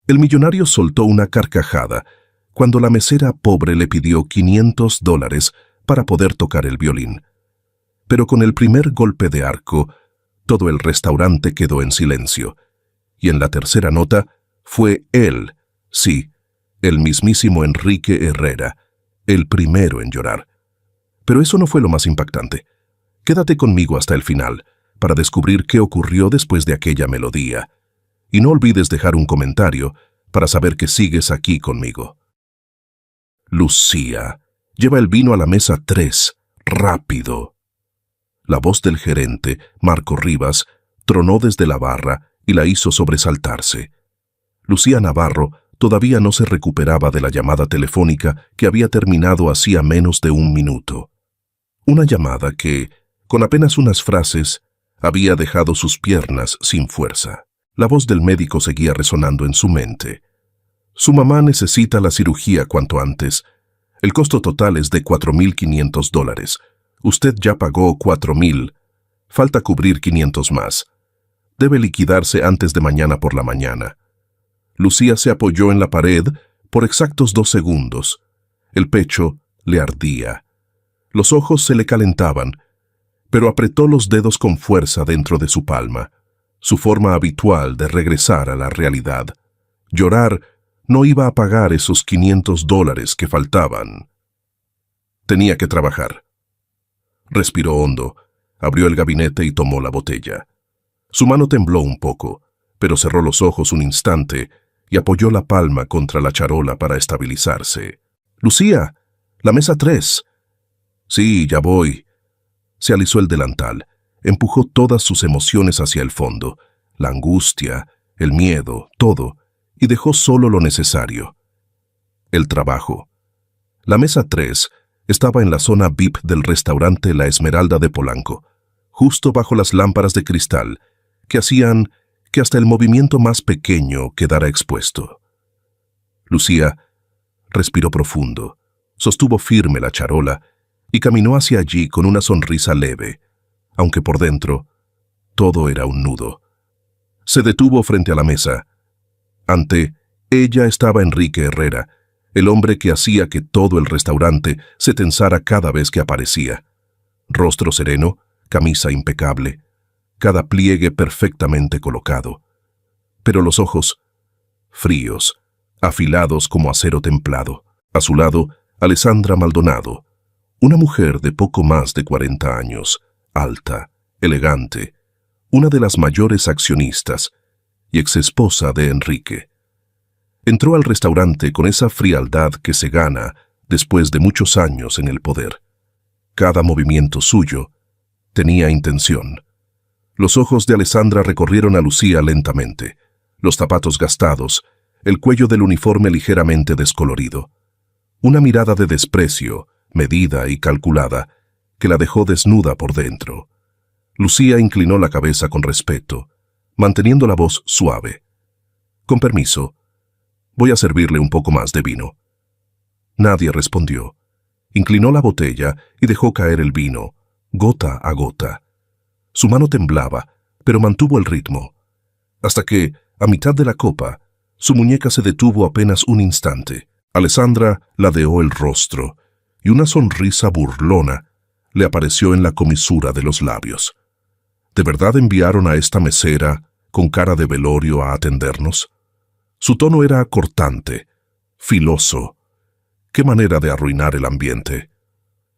El millonario soltó una carcajada cuando la mesera pobre le pidió $500 para poder tocar el violín. Pero con el primer golpe de arco, todo el restaurante quedó en silencio, y en la tercera nota fue él, sí, el mismísimo Enrique Herrera, el primero en llorar. Pero eso no fue lo más impactante. Quédate conmigo hasta el final, para descubrir qué ocurrió después de aquella melodía. Y no olvides dejar un comentario para saber que sigues aquí conmigo. Lucía, lleva el vino a la mesa 3, rápido. La voz del gerente, Marco Rivas, tronó desde la barra y la hizo sobresaltarse. Lucía Navarro todavía no se recuperaba de la llamada telefónica que había terminado hacía menos de 1 minuto. Una llamada que, con apenas unas frases, había dejado sus piernas sin fuerza. La voz del médico seguía resonando en su mente. Su mamá necesita la cirugía cuanto antes. El costo total es de $4.500. Usted ya pagó $4.000. Falta cubrir 500 más. Debe liquidarse antes de mañana por la mañana. Lucía se apoyó en la pared por exactos 2 segundos. El pecho le ardía. Los ojos se le calentaban, pero apretó los dedos con fuerza dentro de su palma, su forma habitual de regresar a la realidad. Llorar no iba a pagar esos $500 que faltaban. Tenía que trabajar. Respiró hondo, abrió el gabinete y tomó la botella. Su mano tembló un poco, pero cerró los ojos un instante y apoyó la palma contra la charola para estabilizarse. «Lucía, la mesa 3. «Sí, ya voy». Se alisó el delantal, empujó todas sus emociones hacia el fondo, la angustia, el miedo, todo, y dejó solo lo necesario. El trabajo. La mesa 3 estaba en la zona VIP del restaurante La Esmeralda de Polanco, justo bajo las lámparas de cristal, que hacían que hasta el movimiento más pequeño quedara expuesto. Lucía respiró profundo, sostuvo firme la charola y caminó hacia allí con una sonrisa leve, aunque por dentro todo era un nudo. Se detuvo frente a la mesa. Ante ella estaba Enrique Herrera, el hombre que hacía que todo el restaurante se tensara cada vez que aparecía. Rostro sereno, camisa impecable, cada pliegue perfectamente colocado. Pero los ojos, fríos, afilados como acero templado. A su lado, Alessandra Maldonado, una mujer de poco más de 40 años, alta, elegante, una de las mayores accionistas y exesposa de Enrique. Entró al restaurante con esa frialdad que se gana después de muchos años en el poder. Cada movimiento suyo tenía intención. Los ojos de Alessandra recorrieron a Lucía lentamente, los zapatos gastados, el cuello del uniforme ligeramente descolorido. Una mirada de desprecio, medida y calculada, que la dejó desnuda por dentro. Lucía inclinó la cabeza con respeto, manteniendo la voz suave. «Con permiso, voy a servirle un poco más de vino». Nadie respondió. Inclinó la botella y dejó caer el vino, gota a gota. Su mano temblaba, pero mantuvo el ritmo, hasta que, a mitad de la copa, su muñeca se detuvo apenas un instante. Alessandra ladeó el rostro, y una sonrisa burlona le apareció en la comisura de los labios. ¿De verdad enviaron a esta mesera con cara de velorio a atendernos? Su tono era cortante, filoso. ¡Qué manera de arruinar el ambiente!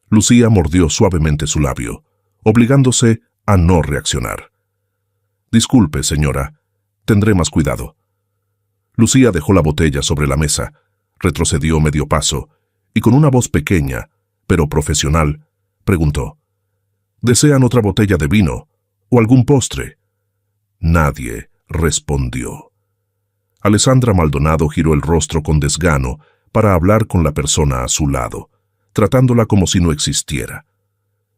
Lucía mordió suavemente su labio, obligándose a no reaccionar. «Disculpe, señora, tendré más cuidado». Lucía dejó la botella sobre la mesa, retrocedió medio paso y con una voz pequeña, pero profesional, preguntó: «¿Desean otra botella de vino o algún postre?» Nadie respondió. Alessandra Maldonado giró el rostro con desgano para hablar con la persona a su lado, tratándola como si no existiera.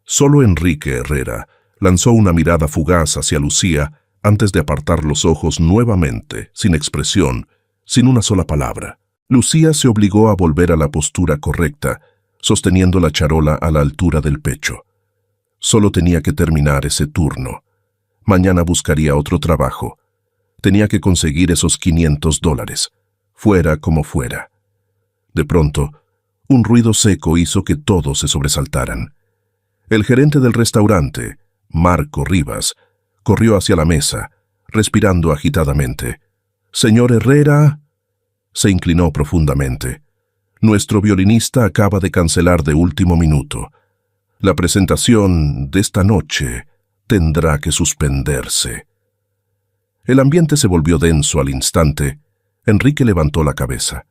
Solo Enrique Herrera lanzó una mirada fugaz hacia Lucía antes de apartar los ojos nuevamente, sin expresión, sin una sola palabra. Lucía se obligó a volver a la postura correcta, sosteniendo la charola a la altura del pecho. Solo tenía que terminar ese turno. Mañana buscaría otro trabajo. Tenía que conseguir esos $500. fuera como fuera. De pronto, un ruido seco hizo que todos se sobresaltaran. El gerente del restaurante, Marco Rivas, corrió hacia la mesa, respirando agitadamente. «Señor Herrera», se inclinó profundamente. «Nuestro violinista acaba de cancelar de último minuto. La presentación de esta noche tendrá que suspenderse». El ambiente se volvió denso al instante. Enrique levantó la cabeza.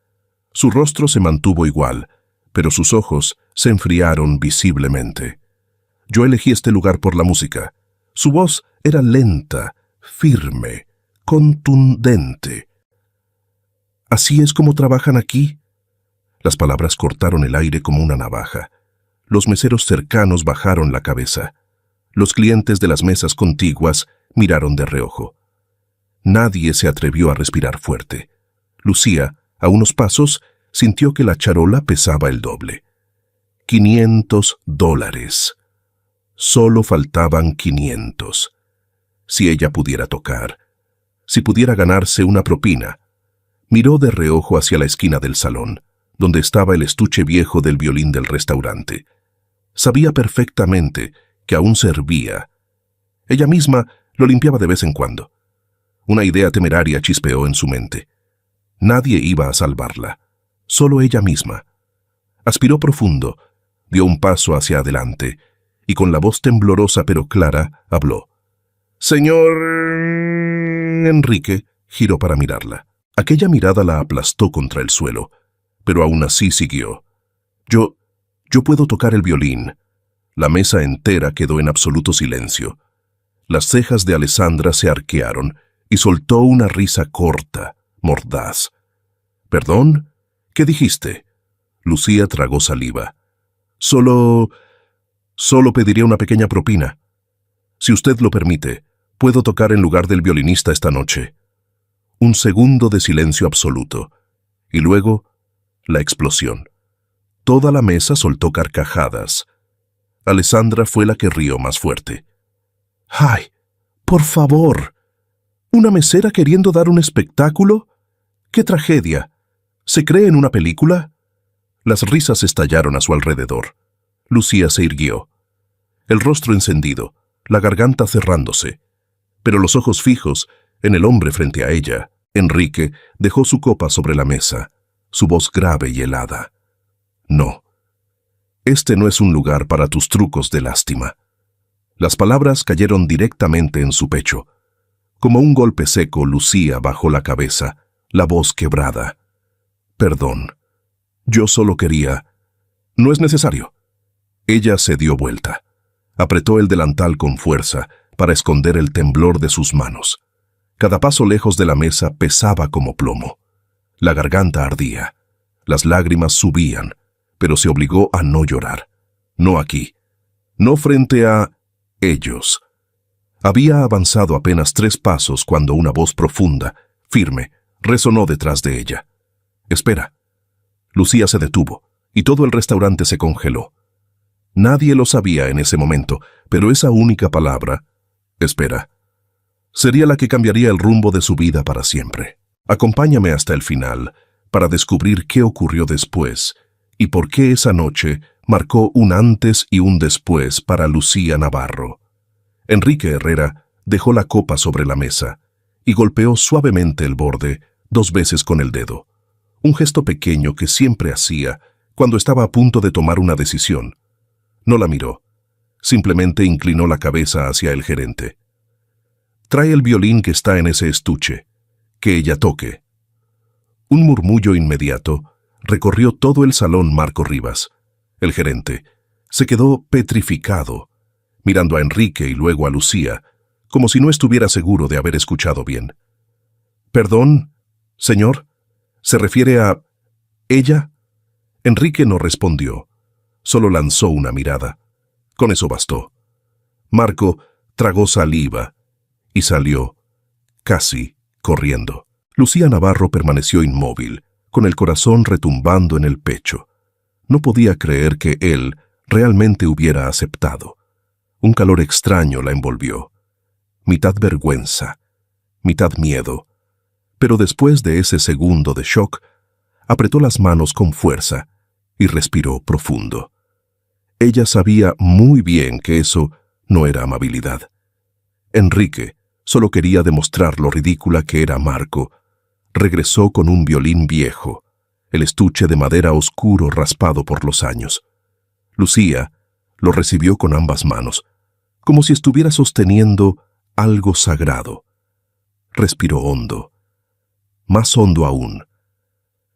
Su rostro se mantuvo igual, pero sus ojos se enfriaron visiblemente. «Yo elegí este lugar por la música». Su voz era lenta, firme, contundente. «¿Así es como trabajan aquí?». Las palabras cortaron el aire como una navaja. Los meseros cercanos bajaron la cabeza. Los clientes de las mesas contiguas miraron de reojo. Nadie se atrevió a respirar fuerte. Lucía, a unos pasos, sintió que la charola pesaba el doble. $500. Solo faltaban 500. Si ella pudiera tocar, si pudiera ganarse una propina. Miró de reojo hacia la esquina del salón, donde estaba el estuche viejo del violín del restaurante. Sabía perfectamente que aún servía. Ella misma lo limpiaba de vez en cuando. Una idea temeraria chispeó en su mente. Nadie iba a salvarla, solo ella misma. Aspiró profundo, dio un paso hacia adelante y con la voz temblorosa pero clara habló. «Señor...». Enrique giró para mirarla. Aquella mirada la aplastó contra el suelo, pero aún así siguió. Yo puedo tocar el violín». La mesa entera quedó en absoluto silencio. Las cejas de Alessandra se arquearon y soltó una risa corta, mordaz. «¿Perdón? ¿Qué dijiste?». Lucía tragó saliva. Solo pediría una pequeña propina. Si usted lo permite, puedo tocar en lugar del violinista esta noche». Un segundo de silencio absoluto, y luego la explosión. Toda la mesa soltó carcajadas. Alessandra fue la que rió más fuerte. «¡Ay, por favor! ¿Una mesera queriendo dar un espectáculo? ¡Qué tragedia! ¿Se cree en una película?». Las risas estallaron a su alrededor. Lucía se irguió. El rostro encendido, la garganta cerrándose, pero los ojos fijos en el hombre frente a ella. Enrique dejó su copa sobre la mesa, su voz grave y helada. «No, este no es un lugar para tus trucos de lástima». Las palabras cayeron directamente en su pecho. Como un golpe seco, Lucía bajó la cabeza, la voz quebrada. «Perdón, yo solo quería...». «No es necesario». Ella se dio vuelta. Apretó el delantal con fuerza para esconder el temblor de sus manos. Cada paso lejos de la mesa pesaba como plomo. La garganta ardía. Las lágrimas subían, pero se obligó a no llorar. No aquí. No frente a ellos. Había avanzado apenas 3 pasos cuando una voz profunda, firme, resonó detrás de ella. «Espera». Lucía se detuvo, y todo el restaurante se congeló. Nadie lo sabía en ese momento, pero esa única palabra, «espera», sería la que cambiaría el rumbo de su vida para siempre. Acompáñame hasta el final para descubrir qué ocurrió después y por qué esa noche marcó un antes y un después para Lucía Navarro. Enrique Herrera dejó la copa sobre la mesa y golpeó suavemente el borde 2 veces con el dedo, un gesto pequeño que siempre hacía cuando estaba a punto de tomar una decisión. No la miró, simplemente inclinó la cabeza hacia el gerente. «Trae el violín que está en ese estuche, que ella toque». Un murmullo inmediato recorrió todo el salón Marco Rivas. El gerente se quedó petrificado, mirando a Enrique y luego a Lucía, como si no estuviera seguro de haber escuchado bien. «¿Perdón, señor? ¿Se refiere a ella?». Enrique no respondió, solo lanzó una mirada. Con eso bastó. Marco tragó saliva y salió, casi corriendo. Lucía Navarro permaneció inmóvil, con el corazón retumbando en el pecho. No podía creer que él realmente hubiera aceptado. Un calor extraño la envolvió. Mitad vergüenza, mitad miedo, Pero después de ese segundo de shock, apretó las manos con fuerza y respiró profundo. Ella sabía muy bien que eso no era amabilidad. Enrique solo quería demostrar lo ridícula que era Marco. Regresó con un violín viejo, el estuche de madera oscuro raspado por los años. Lucía lo recibió con ambas manos, como si estuviera sosteniendo algo sagrado. Respiró hondo, más hondo aún.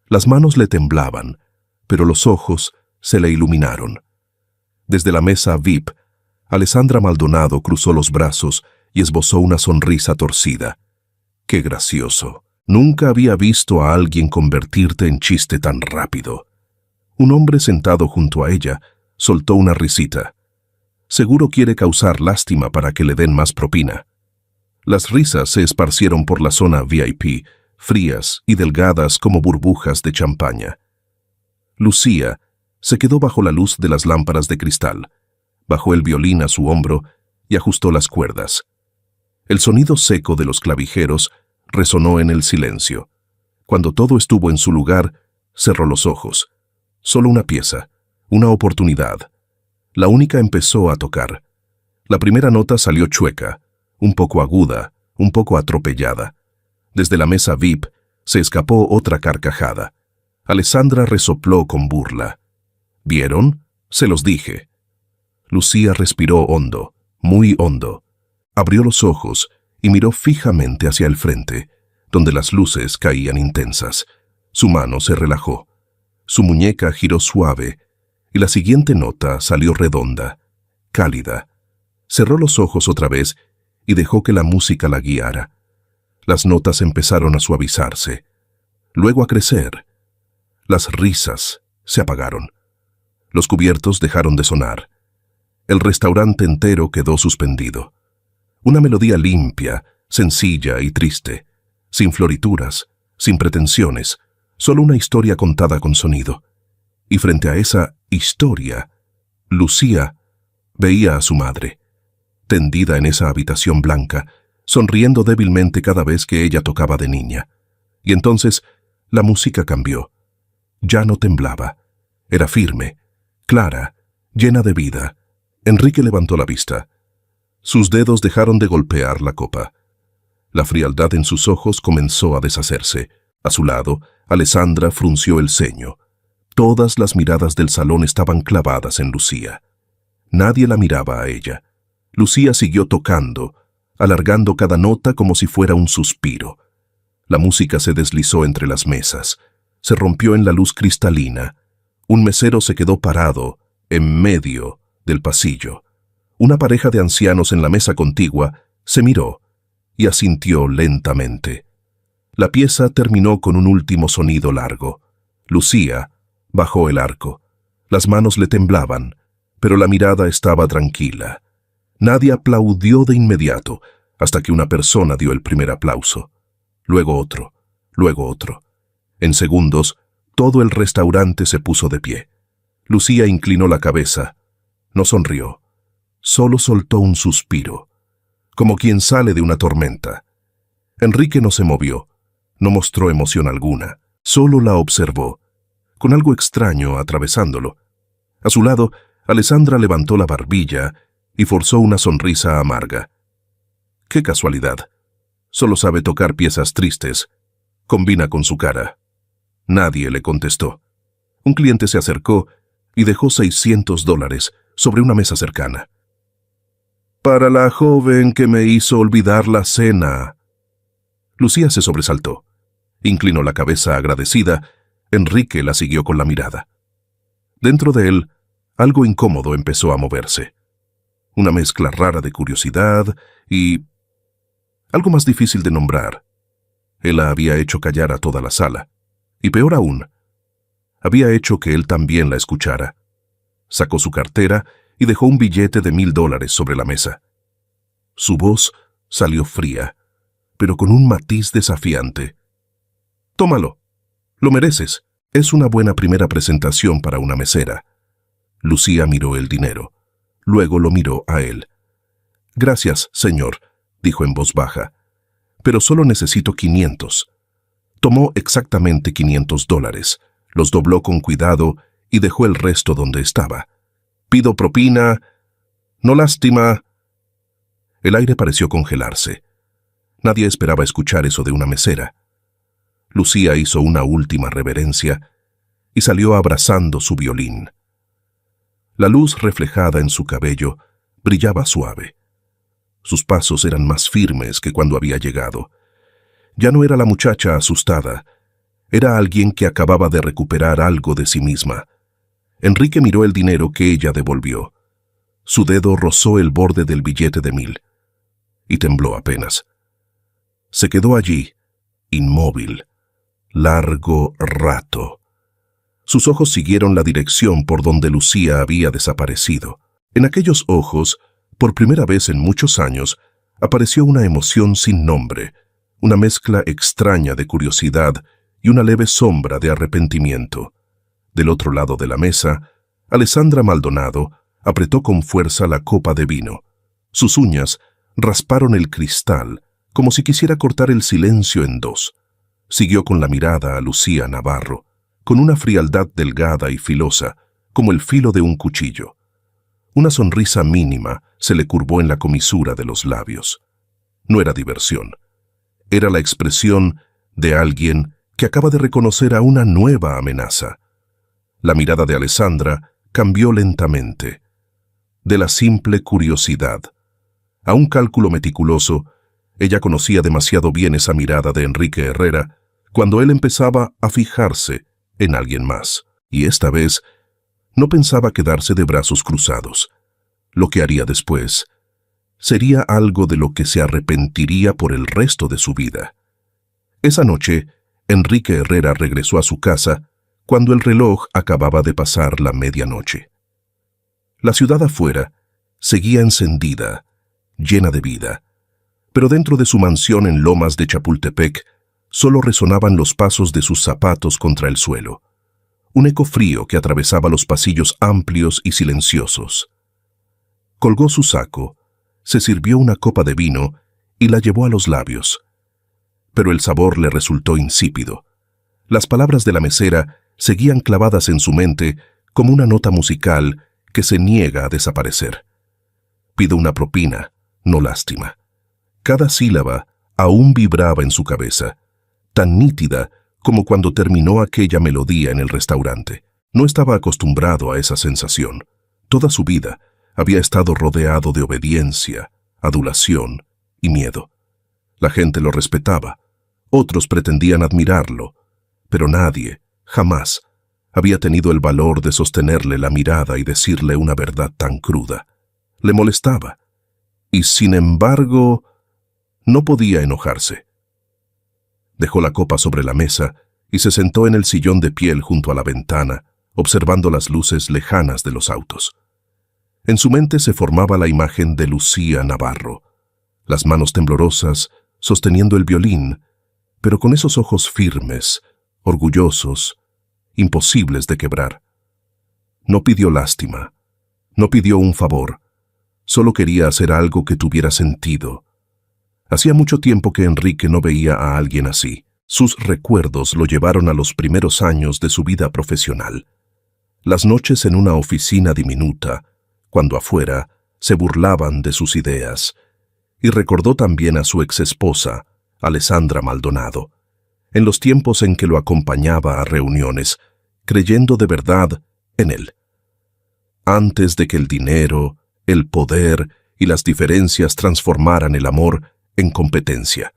Las manos le temblaban, pero los ojos se le iluminaron. Desde la mesa VIP, Alessandra Maldonado cruzó los brazos y esbozó una sonrisa torcida. ¡Qué gracioso! Nunca había visto a alguien convertirte en chiste tan rápido. Un hombre sentado junto a ella soltó una risita. Seguro quiere causar lástima para que le den más propina. Las risas se esparcieron por la zona VIP, frías y delgadas como burbujas de champaña. Lucía se quedó bajo la luz de las lámparas de cristal, bajó el violín a su hombro y ajustó las cuerdas. El sonido seco de los clavijeros resonó en el silencio. Cuando todo estuvo en su lugar, cerró los ojos. Solo una pieza, una oportunidad. La única empezó a tocar. La primera nota salió chueca, un poco aguda, un poco atropellada. Desde la mesa VIP se escapó otra carcajada. Alessandra resopló con burla. ¿Vieron? Se los dije. Lucía respiró hondo, muy hondo. Abrió los ojos y miró fijamente hacia el frente, donde las luces caían intensas. Su mano se relajó. Su muñeca giró suave, y la siguiente nota salió redonda, cálida. Cerró los ojos otra vez y dejó que la música la guiara. Las notas empezaron a suavizarse, luego a crecer. Las risas se apagaron. Los cubiertos dejaron de sonar. El restaurante entero quedó suspendido. Una melodía limpia, sencilla y triste, sin florituras, sin pretensiones, solo una historia contada con sonido. Y frente a esa historia, Lucía veía a su madre, tendida en esa habitación blanca, sonriendo débilmente cada vez que ella tocaba de niña. Y entonces la música cambió. Ya no temblaba. Era firme, clara, llena de vida. Enrique levantó la vista. Sus dedos dejaron de golpear la copa. La frialdad en sus ojos comenzó a deshacerse. A su lado, Alessandra frunció el ceño. Todas las miradas del salón estaban clavadas en Lucía. Nadie la miraba a ella. Lucía siguió tocando, alargando cada nota como si fuera un suspiro. La música se deslizó entre las mesas. Se rompió en la luz cristalina. Un mesero se quedó parado, en medio del pasillo. Una pareja de ancianos en la mesa contigua se miró y asintió lentamente. La pieza terminó con un último sonido largo. Lucía bajó el arco. Las manos le temblaban, pero la mirada estaba tranquila. Nadie aplaudió de inmediato, hasta que una persona dio el primer aplauso. Luego otro, luego otro. En segundos, todo el restaurante se puso de pie. Lucía inclinó la cabeza. No sonrió. Solo soltó un suspiro, como quien sale de una tormenta. Enrique no se movió, no mostró emoción alguna, solo la observó, con algo extraño atravesándolo. A su lado, Alessandra levantó la barbilla y forzó una sonrisa amarga. ¡Qué casualidad! Solo sabe tocar piezas tristes. Combina con su cara. Nadie le contestó. Un cliente se acercó y dejó $600 sobre una mesa cercana. «Para la joven que me hizo olvidar la cena». Lucía se sobresaltó. Inclinó la cabeza agradecida. Enrique la siguió con la mirada. Dentro de él, algo incómodo empezó a moverse. Una mezcla rara de curiosidad y algo más difícil de nombrar. Él la había hecho callar a toda la sala. Y peor aún, había hecho que él también la escuchara. Sacó su cartera y dejó un billete de $1000 sobre la mesa. Su voz salió fría, pero con un matiz desafiante. «Tómalo. Lo mereces. Es una buena primera presentación para una mesera». Lucía miró el dinero. Luego lo miró a él. «Gracias, señor», dijo en voz baja. «Pero solo necesito 500. Tomó exactamente $500, los dobló con cuidado y dejó el resto donde estaba. «Pido propina. No lástima». El aire pareció congelarse. Nadie esperaba escuchar eso de una mesera. Lucía hizo una última reverencia y salió abrazando su violín. La luz reflejada en su cabello brillaba suave. Sus pasos eran más firmes que cuando había llegado. Ya no era la muchacha asustada, era alguien que acababa de recuperar algo de sí misma. Enrique miró el dinero que ella devolvió. Su dedo rozó el borde del billete de 1000 y tembló apenas. Se quedó allí, inmóvil, largo rato. Sus ojos siguieron la dirección por donde Lucía había desaparecido. En aquellos ojos, por primera vez en muchos años, apareció una emoción sin nombre, una mezcla extraña de curiosidad y una leve sombra de arrepentimiento. Del otro lado de la mesa, Alessandra Maldonado apretó con fuerza la copa de vino. Sus uñas rasparon el cristal, como si quisiera cortar el silencio en dos. Siguió con la mirada a Lucía Navarro, con una frialdad delgada y filosa, como el filo de un cuchillo. Una sonrisa mínima se le curvó en la comisura de los labios. No era diversión. Era la expresión de alguien que acaba de reconocer a una nueva amenaza. La mirada de Alessandra cambió lentamente. De la simple curiosidad a un cálculo meticuloso, ella conocía demasiado bien esa mirada de Enrique Herrera cuando él empezaba a fijarse en alguien más. Y esta vez no pensaba quedarse de brazos cruzados. Lo que haría después sería algo de lo que se arrepentiría por el resto de su vida. Esa noche, Enrique Herrera regresó a su casa cuando el reloj acababa de pasar la medianoche. La ciudad afuera seguía encendida, llena de vida, pero dentro de su mansión en Lomas de Chapultepec solo resonaban los pasos de sus zapatos contra el suelo, un eco frío que atravesaba los pasillos amplios y silenciosos. Colgó su saco, se sirvió una copa de vino y la llevó a los labios. Pero el sabor le resultó insípido. Las palabras de la mesera seguían clavadas en su mente como una nota musical que se niega a desaparecer. Pido una propina, no lástima. Cada sílaba aún vibraba en su cabeza, tan nítida como cuando terminó aquella melodía en el restaurante. No estaba acostumbrado a esa sensación. Toda su vida había estado rodeado de obediencia, adulación y miedo. La gente lo respetaba, otros pretendían admirarlo, pero nadie, jamás, había tenido el valor de sostenerle la mirada y decirle una verdad tan cruda. Le molestaba, y sin embargo, no podía enojarse. Dejó la copa sobre la mesa y se sentó en el sillón de piel junto a la ventana, observando las luces lejanas de los autos. En su mente se formaba la imagen de Lucía Navarro, las manos temblorosas, sosteniendo el violín, pero con esos ojos firmes, orgullosos, imposibles de quebrar. No pidió lástima, no pidió un favor, solo quería hacer algo que tuviera sentido. Hacía mucho tiempo que Enrique no veía a alguien así. Sus recuerdos lo llevaron a los primeros años de su vida profesional. Las noches en una oficina diminuta, cuando afuera se burlaban de sus ideas, y recordó también a su exesposa, Alessandra Maldonado, en los tiempos en que lo acompañaba a reuniones, creyendo de verdad en él. Antes de que el dinero, el poder y las diferencias transformaran el amor en competencia.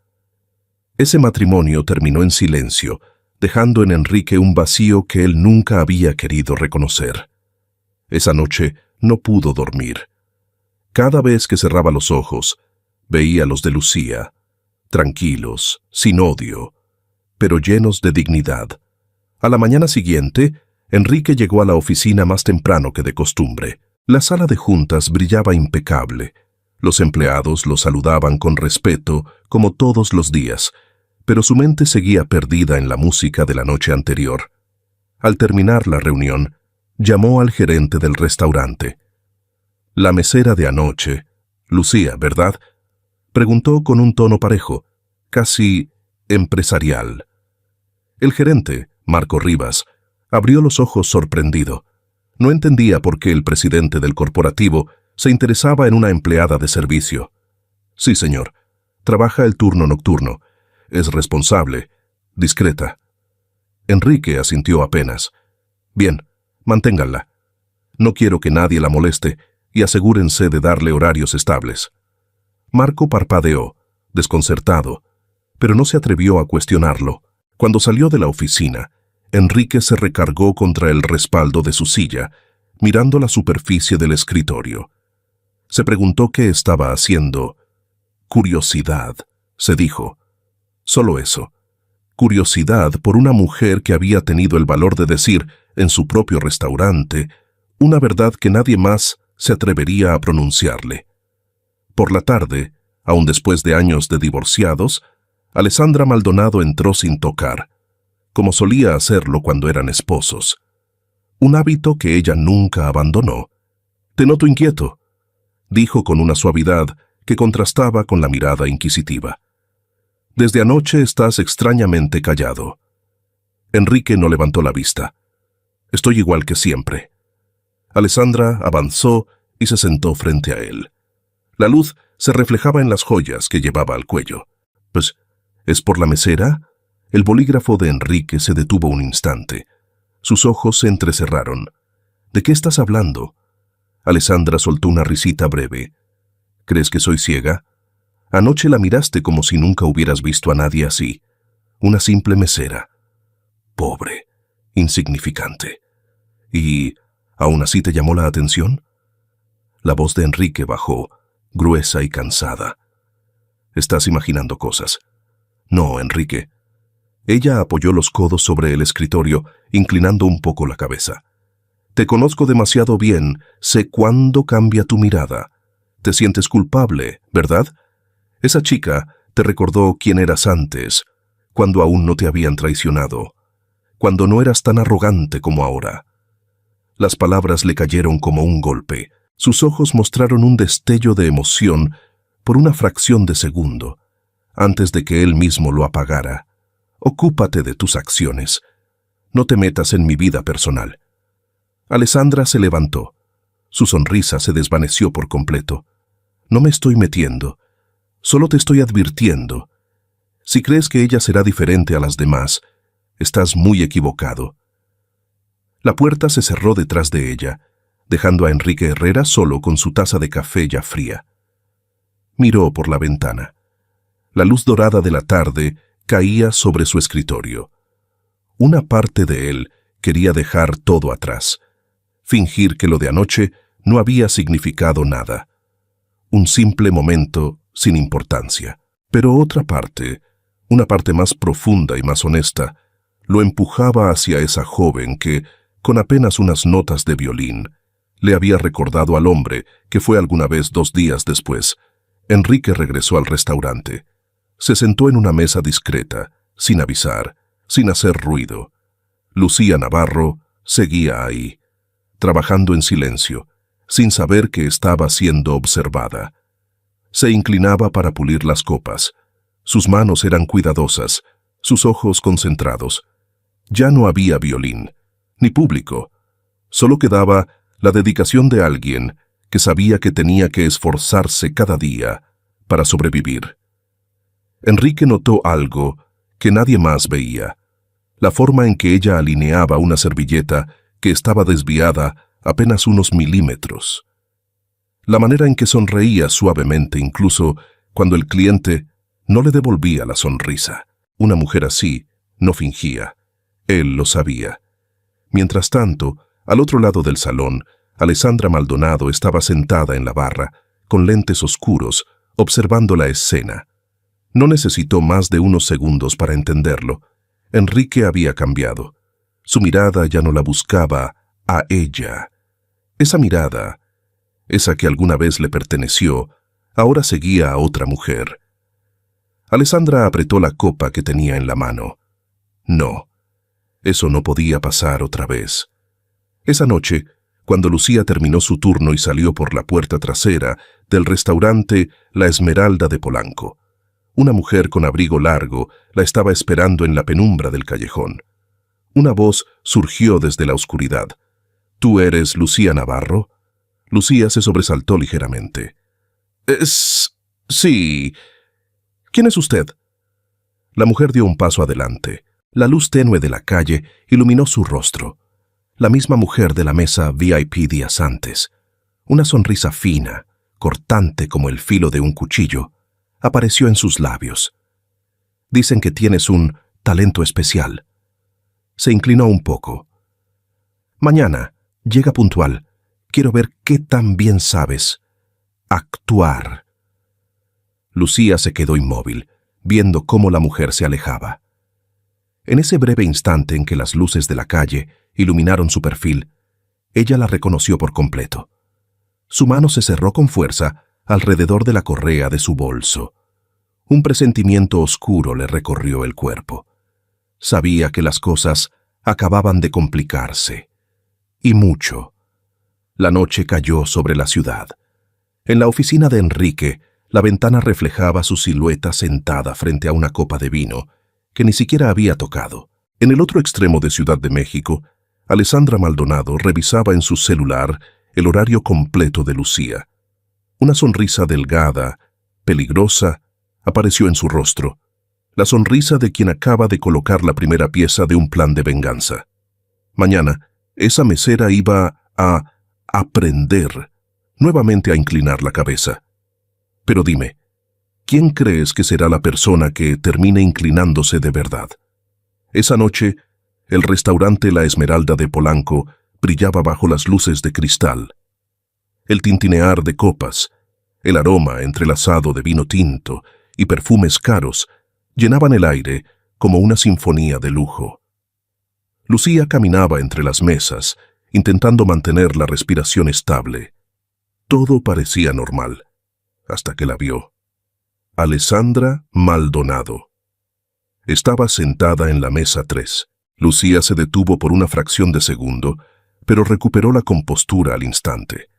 Ese matrimonio terminó en silencio, dejando en Enrique un vacío que él nunca había querido reconocer. Esa noche no pudo dormir. Cada vez que cerraba los ojos, veía los de Lucía, tranquilos, sin odio, pero llenos de dignidad. A la mañana siguiente, Enrique llegó a la oficina más temprano que de costumbre. La sala de juntas brillaba impecable. Los empleados lo saludaban con respeto, como todos los días, pero su mente seguía perdida en la música de la noche anterior. Al terminar la reunión, llamó al gerente del restaurante. La mesera de anoche, Lucía, ¿verdad?, preguntó con un tono parejo, casi empresarial. El gerente, Marco Rivas, abrió los ojos sorprendido. No entendía por qué el presidente del corporativo se interesaba en una empleada de servicio. Sí, señor. Trabaja el turno nocturno. Es responsable, discreta. Enrique asintió apenas. Bien, manténganla. No quiero que nadie la moleste y asegúrense de darle horarios estables. Marco parpadeó, desconcertado, pero no se atrevió a cuestionarlo. Cuando salió de la oficina, Enrique se recargó contra el respaldo de su silla, mirando la superficie del escritorio. Se preguntó qué estaba haciendo. Curiosidad, se dijo. Solo eso. Curiosidad por una mujer que había tenido el valor de decir, en su propio restaurante, una verdad que nadie más se atrevería a pronunciarle. Por la tarde, aun después de años de divorciados, Alessandra Maldonado entró sin tocar, como solía hacerlo cuando eran esposos. Un hábito que ella nunca abandonó. «Te noto inquieto», dijo con una suavidad que contrastaba con la mirada inquisitiva. «Desde anoche estás extrañamente callado». Enrique no levantó la vista. «Estoy igual que siempre». Alessandra avanzó y se sentó frente a él. La luz se reflejaba en las joyas que llevaba al cuello. «Pues, ¿es por la mesera?» El bolígrafo de Enrique se detuvo un instante. Sus ojos se entrecerraron. «¿De qué estás hablando?» Alessandra soltó una risita breve. «¿Crees que soy ciega? Anoche la miraste como si nunca hubieras visto a nadie así. Una simple mesera. Pobre, insignificante. ¿Y aún así te llamó la atención?» La voz de Enrique bajó, gruesa y cansada. «Estás imaginando cosas». «No, Enrique». Ella apoyó los codos sobre el escritorio, inclinando un poco la cabeza. «Te conozco demasiado bien, sé cuándo cambia tu mirada. Te sientes culpable, ¿verdad? Esa chica te recordó quién eras antes, cuando aún no te habían traicionado, cuando no eras tan arrogante como ahora». Las palabras le cayeron como un golpe. Sus ojos mostraron un destello de emoción por una fracción de segundo, antes de que él mismo lo apagara. «Ocúpate de tus acciones. No te metas en mi vida personal». Alessandra se levantó. Su sonrisa se desvaneció por completo. «No me estoy metiendo. Solo te estoy advirtiendo. Si crees que ella será diferente a las demás, estás muy equivocado». La puerta se cerró detrás de ella, dejando a Enrique Herrera solo con su taza de café ya fría. Miró por la ventana. La luz dorada de la tarde caía sobre su escritorio. Una parte de él quería dejar todo atrás, fingir que lo de anoche no había significado nada. Un simple momento sin importancia. Pero otra parte, una parte más profunda y más honesta, lo empujaba hacia esa joven que, con apenas unas notas de violín, le había recordado al hombre que fue alguna vez 2 días después. Enrique regresó al restaurante. Se sentó en una mesa discreta, sin avisar, sin hacer ruido. Lucía Navarro seguía ahí, trabajando en silencio, sin saber que estaba siendo observada. Se inclinaba para pulir las copas. Sus manos eran cuidadosas, sus ojos concentrados. Ya no había violín, ni público. Solo quedaba la dedicación de alguien que sabía que tenía que esforzarse cada día para sobrevivir. Enrique notó algo que nadie más veía: la forma en que ella alineaba una servilleta que estaba desviada apenas unos milímetros. La manera en que sonreía suavemente incluso cuando el cliente no le devolvía la sonrisa. Una mujer así no fingía. Él lo sabía. Mientras tanto, al otro lado del salón, Alessandra Maldonado estaba sentada en la barra, con lentes oscuros, observando la escena. No necesitó más de unos segundos para entenderlo. Enrique había cambiado. Su mirada ya no la buscaba a ella. Esa mirada, esa que alguna vez le perteneció, ahora seguía a otra mujer. Alessandra apretó la copa que tenía en la mano. No, eso no podía pasar otra vez. Esa noche, cuando Lucía terminó su turno y salió por la puerta trasera del restaurante La Esmeralda de Polanco, Una mujer con abrigo largo la estaba esperando en la penumbra del callejón. Una voz surgió desde la oscuridad. ¿Tú eres Lucía Navarro? Lucía se sobresaltó ligeramente. Sí. ¿Quién es usted? La mujer dio un paso adelante. La luz tenue de la calle iluminó su rostro. La misma mujer de la mesa VIP días antes. Una sonrisa fina, cortante como el filo de un cuchillo, apareció en sus labios. Dicen que tienes un talento especial. Se inclinó un poco. Mañana, llega puntual. Quiero ver qué tan bien sabes actuar. Lucía se quedó inmóvil, viendo cómo la mujer se alejaba. En ese breve instante en que las luces de la calle iluminaron su perfil, ella la reconoció por completo. Su mano se cerró con fuerza alrededor de la correa de su bolso. Un presentimiento oscuro le recorrió el cuerpo. Sabía que las cosas acababan de complicarse. Y mucho. La noche cayó sobre la ciudad. En la oficina de Enrique, la ventana reflejaba su silueta sentada frente a una copa de vino que ni siquiera había tocado. En el otro extremo de Ciudad de México, Alessandra Maldonado revisaba en su celular el horario completo de Lucía. Una sonrisa delgada, peligrosa, apareció en su rostro. La sonrisa de quien acaba de colocar la primera pieza de un plan de venganza. Mañana, esa mesera iba a aprender nuevamente a inclinar la cabeza. Pero dime, ¿quién crees que será la persona que termine inclinándose de verdad? Esa noche, el restaurante La Esmeralda de Polanco brillaba bajo las luces de cristal. El tintinear de copas, el aroma entrelazado de vino tinto y perfumes caros llenaban el aire como una sinfonía de lujo. Lucía caminaba entre las mesas, intentando mantener la respiración estable. Todo parecía normal, hasta que la vio. Alessandra Maldonado. Estaba sentada en la mesa 3. Lucía se detuvo por una fracción de segundo, pero recuperó la compostura al instante.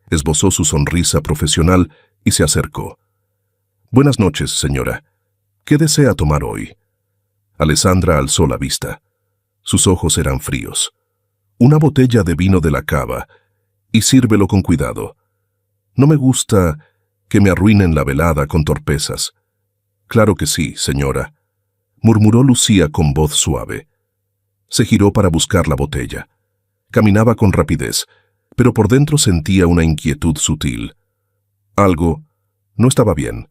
Esbozó su sonrisa profesional y se acercó. «Buenas noches, señora. ¿Qué desea tomar hoy?» Alessandra alzó la vista. Sus ojos eran fríos. «Una botella de vino de la cava, y sírvelo con cuidado. No me gusta que me arruinen la velada con torpezas». «Claro que sí, señora», murmuró Lucía con voz suave. Se giró para buscar la botella. Caminaba con rapidez, pero por dentro sentía una inquietud sutil. Algo no estaba bien.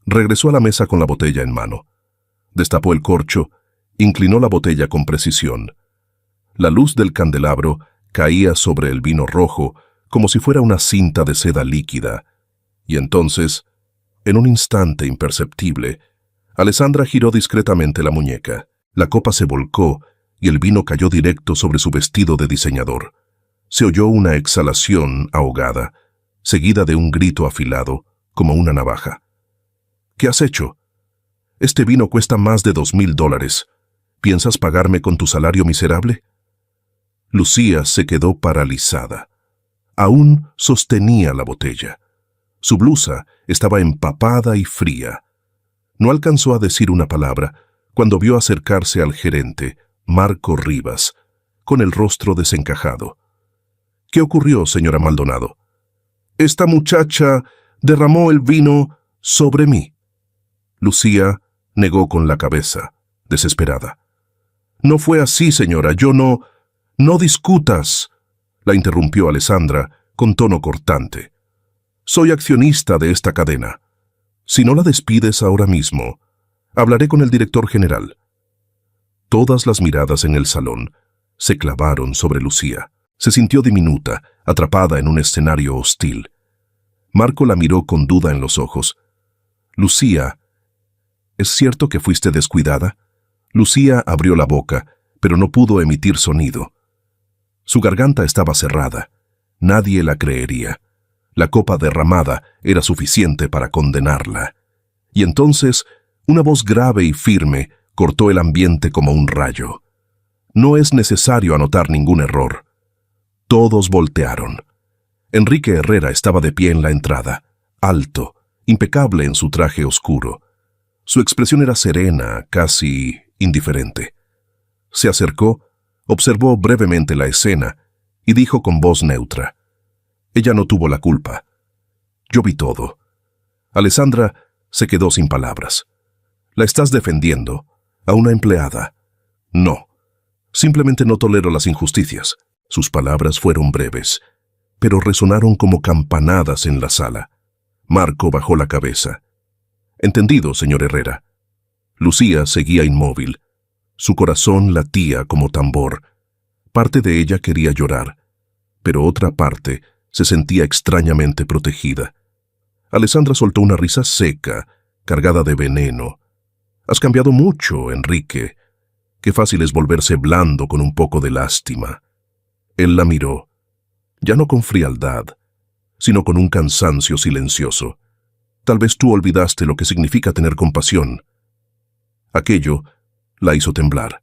Regresó a la mesa con la botella en mano. Destapó el corcho, inclinó la botella con precisión. La luz del candelabro caía sobre el vino rojo como si fuera una cinta de seda líquida. Y entonces, en un instante imperceptible, Alessandra giró discretamente la muñeca. La copa se volcó y el vino cayó directo sobre su vestido de diseñador. Se oyó una exhalación ahogada, seguida de un grito afilado, como una navaja. «¿Qué has hecho? Este vino cuesta más de $2,000. ¿Piensas pagarme con tu salario miserable?» Lucía se quedó paralizada. Aún sostenía la botella. Su blusa estaba empapada y fría. No alcanzó a decir una palabra cuando vio acercarse al gerente, Marco Rivas, con el rostro desencajado. «¿Qué ocurrió, señora Maldonado?» «Esta muchacha derramó el vino sobre mí». Lucía negó con la cabeza, desesperada. «No fue así, señora, yo no... «No discutas», la interrumpió Alessandra con tono cortante. «Soy accionista de esta cadena. Si no la despides ahora mismo, hablaré con el director general». Todas las miradas en el salón se clavaron sobre Lucía. Se sintió diminuta, atrapada en un escenario hostil. Marco la miró con duda en los ojos. «Lucía, ¿es cierto que fuiste descuidada?» Lucía abrió la boca, pero no pudo emitir sonido. Su garganta estaba cerrada. Nadie la creería. La copa derramada era suficiente para condenarla. Y entonces, una voz grave y firme cortó el ambiente como un rayo. No es necesario anotar ningún error. Todos voltearon. Enrique Herrera estaba de pie en la entrada, alto, impecable en su traje oscuro. Su expresión era serena, casi indiferente. Se acercó, observó brevemente la escena y dijo con voz neutra: «Ella no tuvo la culpa. Yo vi todo». Alessandra se quedó sin palabras. «¿La estás defendiendo? ¿A una empleada?» «No. Simplemente no tolero las injusticias». Sus palabras fueron breves, pero resonaron como campanadas en la sala. Marco bajó la cabeza. «Entendido, señor Herrera». Lucía seguía inmóvil. Su corazón latía como tambor. Parte de ella quería llorar, pero otra parte se sentía extrañamente protegida. Alessandra soltó una risa seca, cargada de veneno. «Has cambiado mucho, Enrique. Qué fácil es volverse blando con un poco de lástima». Él la miró, ya no con frialdad, sino con un cansancio silencioso. «Tal vez tú olvidaste lo que significa tener compasión». Aquello la hizo temblar.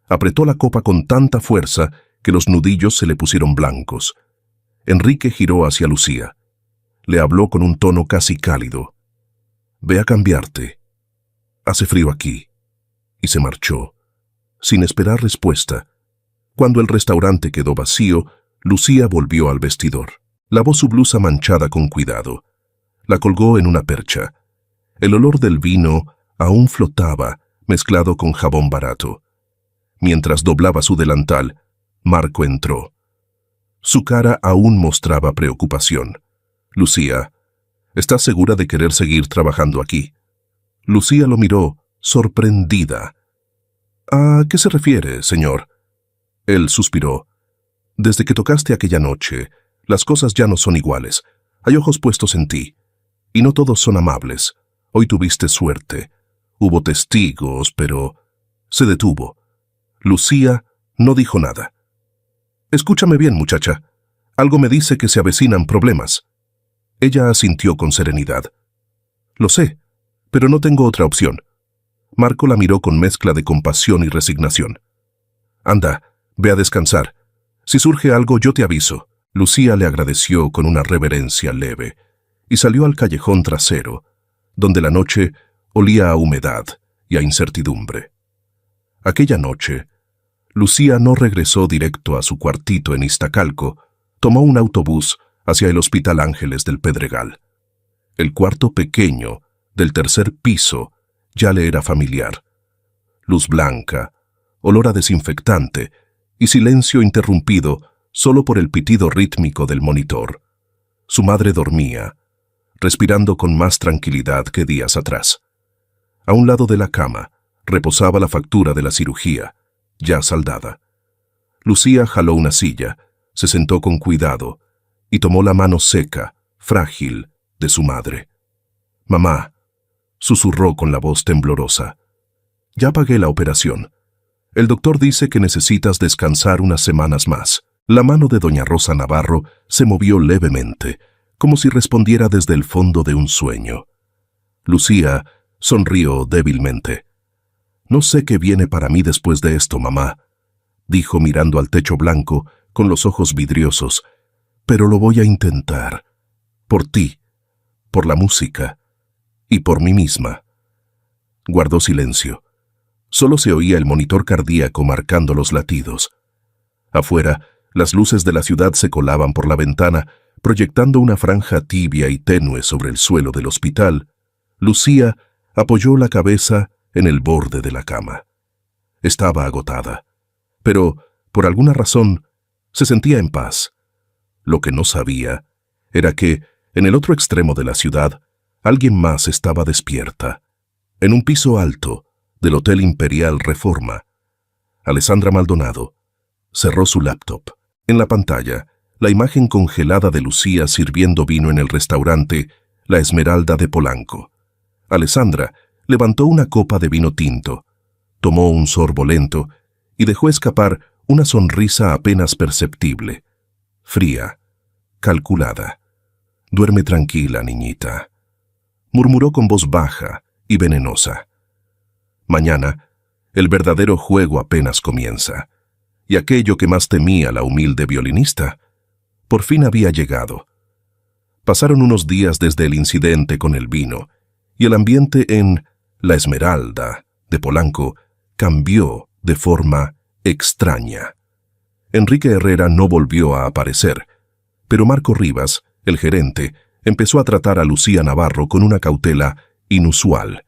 Apretó la copa con tanta fuerza que los nudillos se le pusieron blancos. Enrique giró hacia Lucía. Le habló con un tono casi cálido. «Ve a cambiarte. Hace frío aquí». Y se marchó, sin esperar respuesta. Cuando el restaurante quedó vacío, Lucía volvió al vestidor. Lavó su blusa manchada con cuidado. La colgó en una percha. El olor del vino aún flotaba, mezclado con jabón barato. Mientras doblaba su delantal, Marco entró. Su cara aún mostraba preocupación. «Lucía, ¿estás segura de querer seguir trabajando aquí?» Lucía lo miró, sorprendida. «¿A qué se refiere, señor?» Él suspiró. «Desde que tocaste aquella noche, las cosas ya no son iguales. Hay ojos puestos en ti. Y no todos son amables. Hoy tuviste suerte. Hubo testigos, pero...» Se detuvo. Lucía no dijo nada. «Escúchame bien, muchacha. Algo me dice que se avecinan problemas». Ella asintió con serenidad. «Lo sé, pero no tengo otra opción». Marco la miró con mezcla de compasión y resignación. «Anda, ve a descansar. Si surge algo, yo te aviso». Lucía le agradeció con una reverencia leve y salió al callejón trasero, donde la noche olía a humedad y a incertidumbre. Aquella noche, Lucía no regresó directo a su cuartito en Iztacalco, tomó un autobús hacia el Hospital Ángeles del Pedregal. El cuarto pequeño, del tercer piso, ya le era familiar. Luz blanca, olor a desinfectante y silencio interrumpido solo por el pitido rítmico del monitor. Su madre dormía, respirando con más tranquilidad que días atrás. A un lado de la cama reposaba la factura de la cirugía, ya saldada. Lucía jaló una silla, se sentó con cuidado y tomó la mano seca, frágil, de su madre. «Mamá», susurró con la voz temblorosa, «ya pagué la operación. El doctor dice que necesitas descansar unas semanas más». La mano de doña Rosa Navarro se movió levemente, como si respondiera desde el fondo de un sueño. Lucía sonrió débilmente. «No sé qué viene para mí después de esto, mamá», dijo mirando al techo blanco con los ojos vidriosos, «pero lo voy a intentar. Por ti, por la música y por mí misma». Guardó silencio. Solo se oía el monitor cardíaco marcando los latidos. Afuera, las luces de la ciudad se colaban por la ventana, proyectando una franja tibia y tenue sobre el suelo del hospital. Lucía apoyó la cabeza en el borde de la cama. Estaba agotada, pero, por alguna razón, se sentía en paz. Lo que no sabía era que, en el otro extremo de la ciudad, alguien más estaba despierta. En un piso alto del Hotel Imperial Reforma, Alessandra Maldonado cerró su laptop. En la pantalla, la imagen congelada de Lucía sirviendo vino en el restaurante La Esmeralda de Polanco. Alessandra levantó una copa de vino tinto, tomó un sorbo lento y dejó escapar una sonrisa apenas perceptible, fría, calculada. «Duerme tranquila, niñita», murmuró con voz baja y venenosa. «Mañana, el verdadero juego apenas comienza». Y aquello que más temía la humilde violinista, por fin había llegado. Pasaron unos días desde el incidente con el vino, y el ambiente en La Esmeralda, de Polanco, cambió de forma extraña. Enrique Herrera no volvió a aparecer, pero Marco Rivas, el gerente, empezó a tratar a Lucía Navarro con una cautela inusual.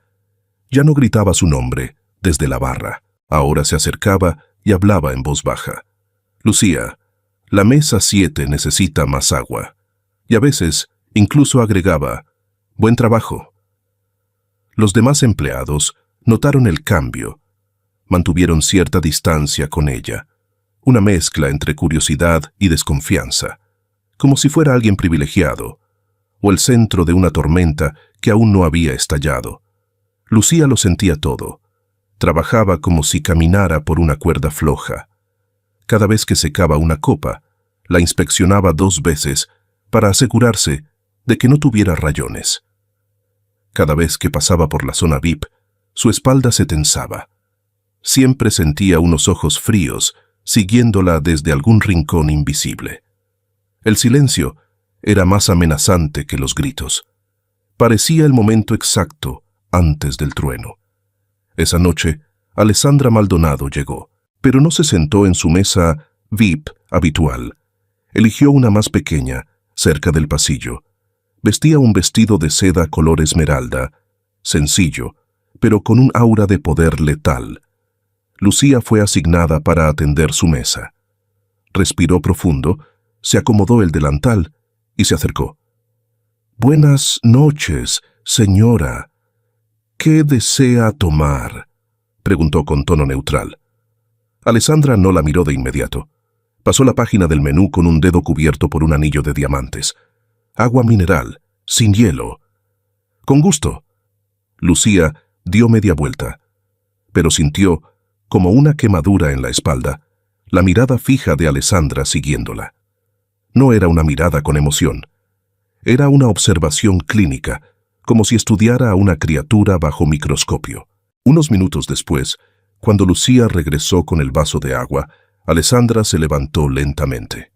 Ya no gritaba su nombre desde la barra. Ahora se acercaba y hablaba en voz baja. Lucía, la mesa 7 necesita más agua. Y a veces incluso agregaba, buen trabajo. Los demás empleados notaron el cambio. Mantuvieron cierta distancia con ella, una mezcla entre curiosidad y desconfianza, como si fuera alguien privilegiado, o el centro de una tormenta que aún no había estallado. Lucía lo sentía todo. Trabajaba como si caminara por una cuerda floja. Cada vez que secaba una copa, la inspeccionaba 2 veces para asegurarse de que no tuviera rayones. Cada vez que pasaba por la zona VIP, su espalda se tensaba. Siempre sentía unos ojos fríos siguiéndola desde algún rincón invisible. El silencio era más amenazante que los gritos. Parecía el momento exacto antes del trueno. Esa noche, Alessandra Maldonado llegó, pero no se sentó en su mesa VIP habitual. Eligió una más pequeña, cerca del pasillo. Vestía un vestido de seda color esmeralda, sencillo, pero con un aura de poder letal. Lucía fue asignada para atender su mesa. Respiró profundo, se acomodó el delantal y se acercó. «Buenas noches, señora. ¿Qué desea tomar?», preguntó con tono neutral. Alessandra no la miró de inmediato. Pasó la página del menú con un dedo cubierto por un anillo de diamantes. «Agua mineral, sin hielo». «Con gusto». Lucía dio media vuelta, pero sintió, como una quemadura en la espalda, la mirada fija de Alessandra siguiéndola. No era una mirada con emoción. Era una observación clínica, como si estudiara a una criatura bajo microscopio. Unos minutos después, cuando Lucía regresó con el vaso de agua, Alessandra se levantó lentamente.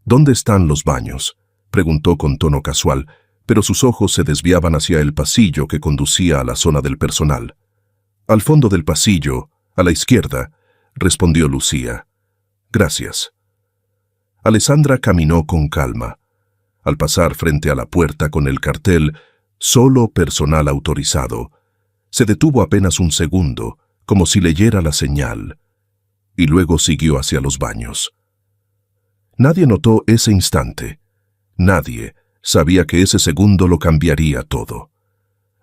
«¿Dónde están los baños?», preguntó con tono casual, pero sus ojos se desviaban hacia el pasillo que conducía a la zona del personal. «Al fondo del pasillo, a la izquierda», respondió Lucía. «Gracias». Alessandra caminó con calma. Al pasar frente a la puerta con el cartel «Solo personal autorizado», se detuvo apenas un segundo, como si leyera la señal, y luego siguió hacia los baños. Nadie notó ese instante. Nadie sabía que ese segundo lo cambiaría todo.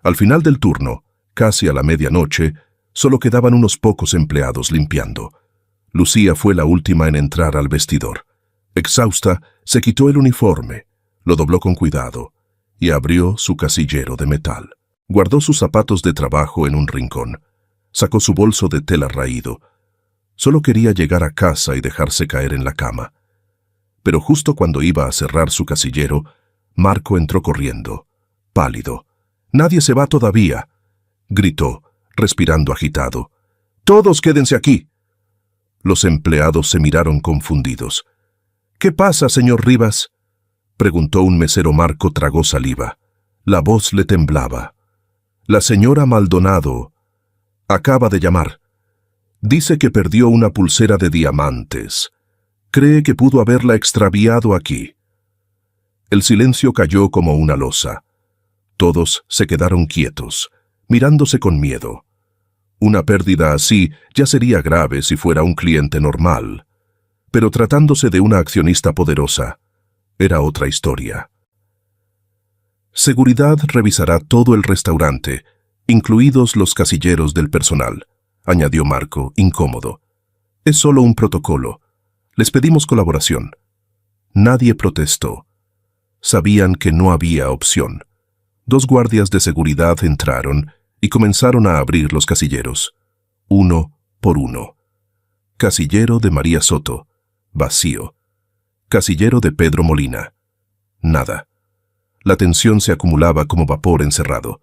Al final del turno, casi a la medianoche, solo quedaban unos pocos empleados limpiando. Lucía fue la última en entrar al vestidor. Exhausta, se quitó el uniforme, lo dobló con cuidado y abrió su casillero de metal. Guardó sus zapatos de trabajo en un rincón. Sacó su bolso de tela raído. Solo quería llegar a casa y dejarse caer en la cama. Pero justo cuando iba a cerrar su casillero, Marco entró corriendo, pálido. «¡Nadie se va todavía!», gritó, respirando agitado. «¡Todos quédense aquí!». Los empleados se miraron confundidos. «¿Qué pasa, señor Rivas?», preguntó un mesero. Marco tragó saliva. La voz le temblaba. «La señora Maldonado acaba de llamar. Dice que perdió una pulsera de diamantes. Cree que pudo haberla extraviado aquí». El silencio cayó como una losa. Todos se quedaron quietos, mirándose con miedo. Una pérdida así ya sería grave si fuera un cliente normal. Pero tratándose de una accionista poderosa, era otra historia. «Seguridad revisará todo el restaurante, incluidos los casilleros del personal», añadió Marco, incómodo. «Es solo un protocolo. Les pedimos colaboración». Nadie protestó. Sabían que no había opción. 2 guardias de seguridad entraron y comenzaron a abrir los casilleros, uno por uno. Casillero de María Soto, vacío. Casillero de Pedro Molina, nada. La tensión se acumulaba como vapor encerrado.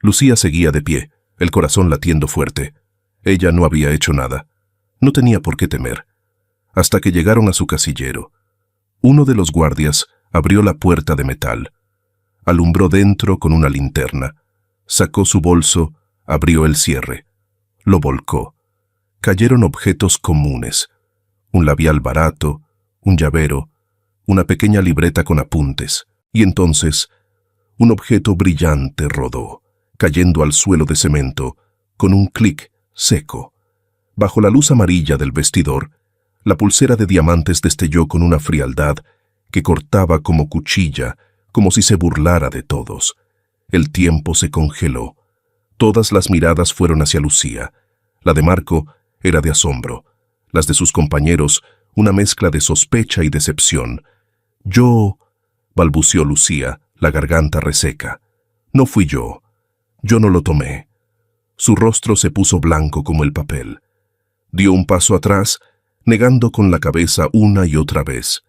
Lucía seguía de pie, el corazón latiendo fuerte. Ella no había hecho nada. No tenía por qué temer. Hasta que llegaron a su casillero. Uno de los guardias abrió la puerta de metal. Alumbró dentro con una linterna. Sacó su bolso, Abrió el cierre. Lo volcó. Cayeron objetos comunes. Un labial barato, un llavero, una pequeña libreta con apuntes. Y entonces, un objeto brillante rodó, cayendo al suelo de cemento, con un clic seco. Bajo la luz amarilla del vestidor, la pulsera de diamantes destelló con una frialdad que cortaba como cuchilla, como si se burlara de todos. El tiempo se congeló. Todas las miradas fueron hacia Lucía. La de Marco era de asombro. Las de sus compañeros, una mezcla de sospecha y decepción. «Yo», balbuceó Lucía, la garganta reseca. «No fui yo. Yo no lo tomé». Su rostro se puso blanco como el papel. Dio un paso atrás, negando con la cabeza una y otra vez.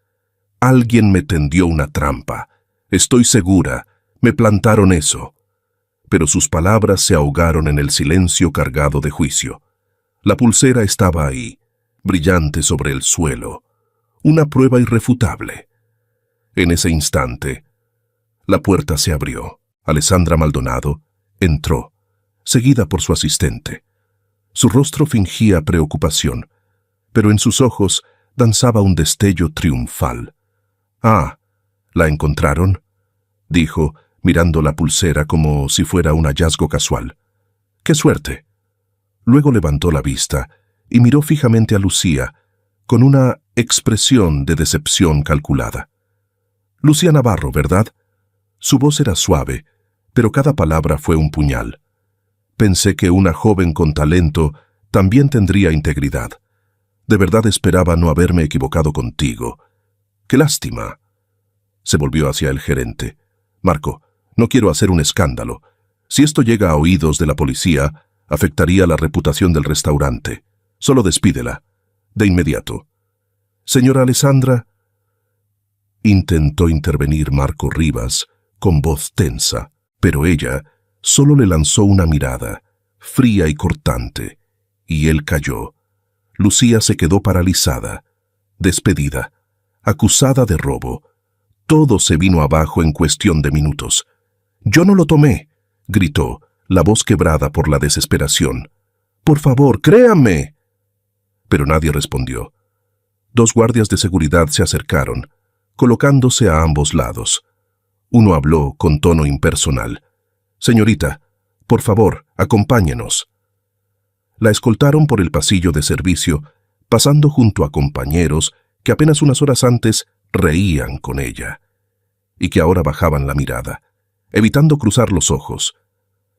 «Alguien me tendió una trampa. Estoy segura. Me plantaron eso». Pero sus palabras se ahogaron en el silencio cargado de juicio. La pulsera estaba ahí, brillante sobre el suelo. Una prueba irrefutable. En ese instante, la puerta se abrió. Alessandra Maldonado entró, seguida por su asistente. Su rostro fingía preocupación, pero en sus ojos danzaba un destello triunfal. «Ah, ¿la encontraron?», dijo, mirando la pulsera como si fuera un hallazgo casual. «¡Qué suerte!». Luego levantó la vista y miró fijamente a Lucía, con una expresión de decepción calculada. «Lucía Navarro, ¿verdad?». Su voz era suave, pero cada palabra fue un puñal. «Pensé que una joven con talento también tendría integridad. De verdad esperaba no haberme equivocado contigo. ¡Qué lástima!». Se volvió hacia el gerente. «Marco, no quiero hacer un escándalo. Si esto llega a oídos de la policía, afectaría la reputación del restaurante. Solo despídela. De inmediato». «Señora Alessandra», intentó intervenir Marco Rivas con voz tensa, pero ella solo le lanzó una mirada, fría y cortante, y él cayó. Lucía se quedó paralizada, despedida, acusada de robo. Todo se vino abajo en cuestión de minutos. «Yo no lo tomé», gritó, la voz quebrada por la desesperación. «Por favor, créanme». Pero nadie respondió. 2 guardias de seguridad se acercaron, colocándose a ambos lados. Uno habló con tono impersonal. «Señorita, por favor, acompáñenos». La escoltaron por el pasillo de servicio, pasando junto a compañeros que apenas unas horas antes reían con ella, y que ahora bajaban la mirada, evitando cruzar los ojos.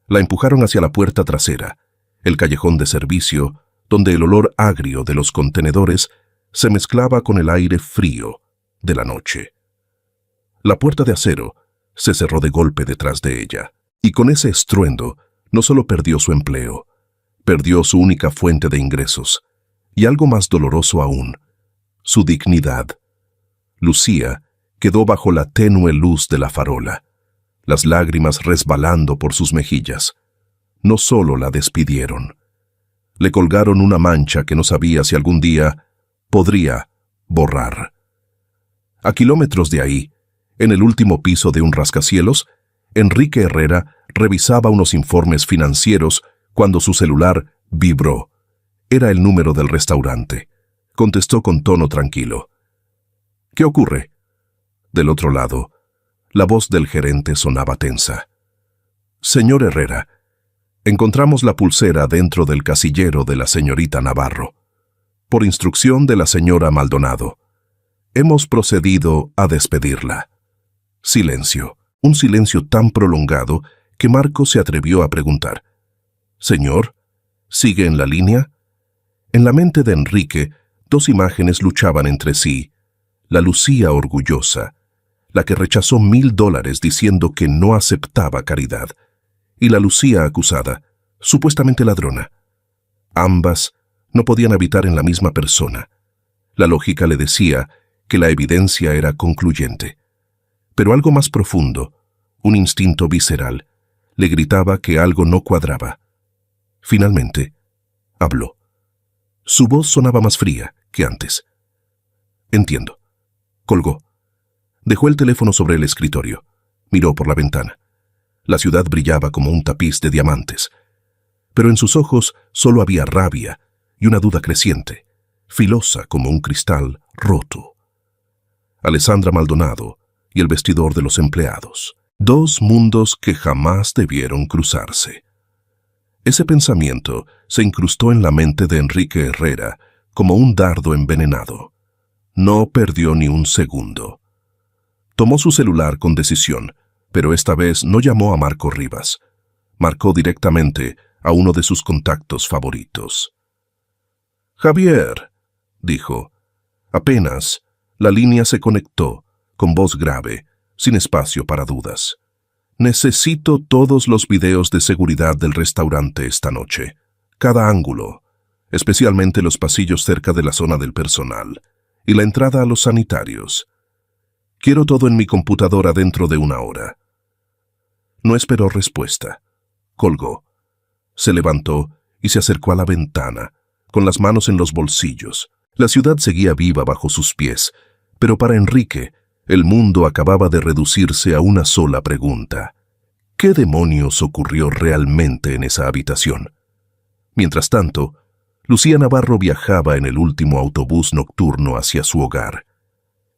La empujaron hacia la puerta trasera, el callejón de servicio, donde el olor agrio de los contenedores se mezclaba con el aire frío de la noche. La puerta de acero se cerró de golpe detrás de ella, y con ese estruendo no solo perdió su empleo, perdió su única fuente de ingresos, y algo más doloroso aún, su dignidad. Lucía quedó bajo la tenue luz de la farola, las lágrimas resbalando por sus mejillas. No solo la despidieron, le colgaron una mancha que no sabía si algún día podría borrar. A kilómetros de ahí, en el último piso de un rascacielos, Enrique Herrera revisaba unos informes financieros cuando su celular vibró. Era el número del restaurante. Contestó con tono tranquilo. «¿Qué ocurre?». Del otro lado, la voz del gerente sonaba tensa. «Señor Herrera, encontramos la pulsera dentro del casillero de la señorita Navarro. Por instrucción de la señora Maldonado. Hemos procedido a despedirla». Silencio, un silencio tan prolongado que Marco se atrevió a preguntar. «Señor, ¿sigue en la línea?». En la mente de Enrique, 2 imágenes luchaban entre sí. La Lucía orgullosa, la que rechazó $1000 diciendo que no aceptaba caridad, y la Lucía acusada, supuestamente ladrona. Ambas no podían habitar en la misma persona. La lógica le decía que la evidencia era concluyente. Pero algo más profundo, un instinto visceral, le gritaba que algo no cuadraba. Finalmente, habló. Su voz sonaba más fría que antes. «Entiendo». Colgó. Dejó el teléfono sobre el escritorio. Miró por la ventana. La ciudad brillaba como un tapiz de diamantes. pero en sus ojos solo había rabia y una duda creciente, filosa como un cristal roto. Alessandra Maldonado y el vestidor de los empleados. Dos mundos que jamás debieron cruzarse. Ese pensamiento se incrustó en la mente de Enrique Herrera como un dardo envenenado. No perdió ni un segundo. Tomó su celular con decisión, pero esta vez no llamó a Marco Rivas. Marcó directamente a uno de sus contactos favoritos. «Javier», dijo. Apenas, la línea se conectó, con voz grave, sin espacio para dudas. «Necesito todos los videos de seguridad del restaurante esta noche. Cada ángulo, especialmente los pasillos cerca de la zona del personal y la entrada a los sanitarios. Quiero todo en mi computadora dentro de 1 hora». No esperó respuesta. Colgó. Se levantó y se acercó a la ventana, con las manos en los bolsillos. La ciudad seguía viva bajo sus pies, pero para Enrique, el mundo acababa de reducirse a una sola pregunta. ¿Qué demonios ocurrió realmente en esa habitación? Mientras tanto, Lucía Navarro viajaba en el último autobús nocturno hacia su hogar.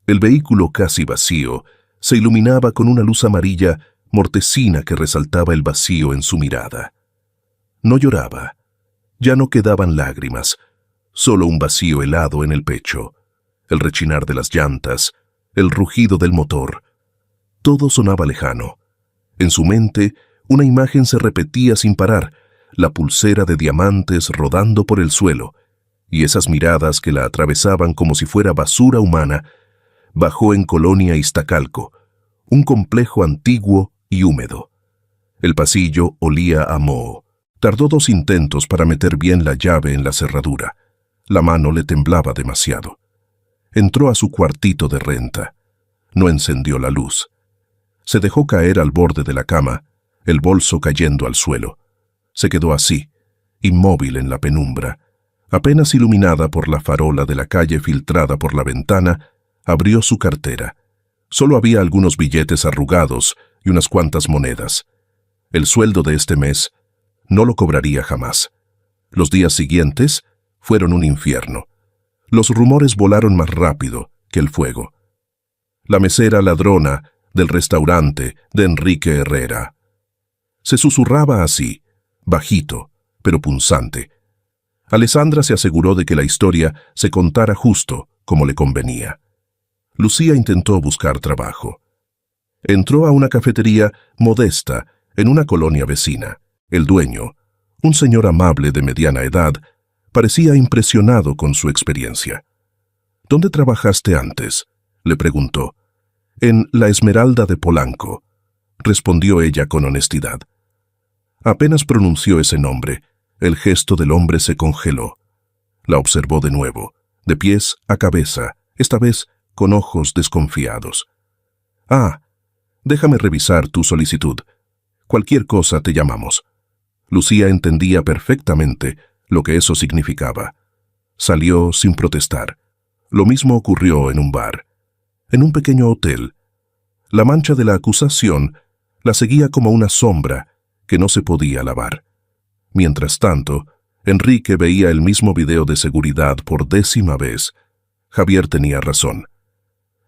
El vehículo casi vacío se iluminaba con una luz amarilla mortecina que resaltaba el vacío en su mirada. No lloraba. Ya no quedaban lágrimas, solo un vacío helado en el pecho, el rechinar de las llantas, el rugido del motor. Todo sonaba lejano. En su mente, una imagen se repetía sin parar, la pulsera de diamantes rodando por el suelo, y esas miradas que la atravesaban como si fuera basura humana. Bajó en Colonia Iztacalco, un complejo antiguo y húmedo. El pasillo olía a moho. Tardó 2 intentos para meter bien la llave en la cerradura. La mano le temblaba demasiado. Entró a su cuartito de renta. No encendió la luz. Se dejó caer al borde de la cama, el bolso cayendo al suelo. Se quedó así, inmóvil en la penumbra. Apenas iluminada por la farola de la calle filtrada por la ventana, abrió su cartera. Solo había algunos billetes arrugados y unas cuantas monedas. El sueldo de este mes no lo cobraría jamás. Los días siguientes fueron un infierno. Los rumores volaron más rápido que el fuego. La mesera ladrona del restaurante de Enrique Herrera. Se susurraba así, bajito, pero punzante. Alessandra se aseguró de que la historia se contara justo como le convenía. Lucía intentó buscar trabajo. Entró a una cafetería modesta en una colonia vecina. El dueño, un señor amable de mediana edad, parecía impresionado con su experiencia. «¿Dónde trabajaste antes?», le preguntó. «En La Esmeralda de Polanco», respondió ella con honestidad. Apenas pronunció ese nombre, el gesto del hombre se congeló. La observó de nuevo, de pies a cabeza, esta vez con ojos desconfiados. «Ah, déjame revisar tu solicitud. Cualquier cosa te llamamos». Lucía entendía perfectamente lo que eso significaba. Salió sin protestar. Lo mismo ocurrió en un bar. En un pequeño hotel. La mancha de la acusación la seguía como una sombra que no se podía lavar. Mientras tanto, Enrique veía el mismo video de seguridad por 10ª vez. Javier tenía razón.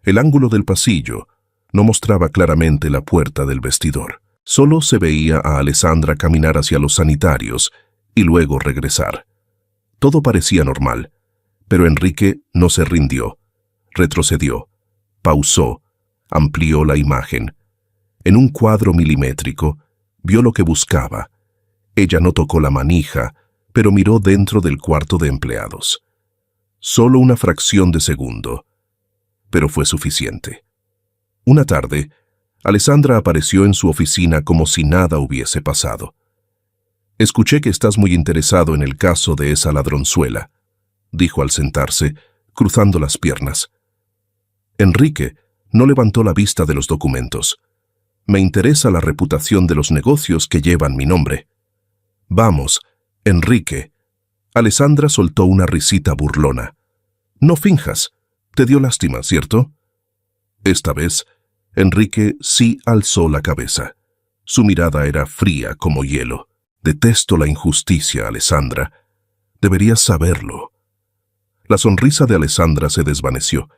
El ángulo del pasillo no mostraba claramente la puerta del vestidor. Solo se veía a Alessandra caminar hacia los sanitarios y luego regresar. Todo parecía normal, pero Enrique no se rindió. Retrocedió, pausó, amplió la imagen. En un cuadro milimétrico, vio lo que buscaba. Ella no tocó la manija, pero miró dentro del cuarto de empleados. Solo una fracción de segundo, pero fue suficiente. Una tarde, Alessandra apareció en su oficina como si nada hubiese pasado. «Escuché que estás muy interesado en el caso de esa ladronzuela», dijo al sentarse, cruzando las piernas. Enrique no levantó la vista de los documentos. «Me interesa la reputación de los negocios que llevan mi nombre». «Vamos, Enrique». Alessandra soltó una risita burlona. «No finjas. Te dio lástima, ¿cierto?» Esta vez, Enrique sí alzó la cabeza. Su mirada era fría como hielo. Detesto la injusticia, Alessandra. Deberías saberlo. La sonrisa de Alessandra se desvaneció.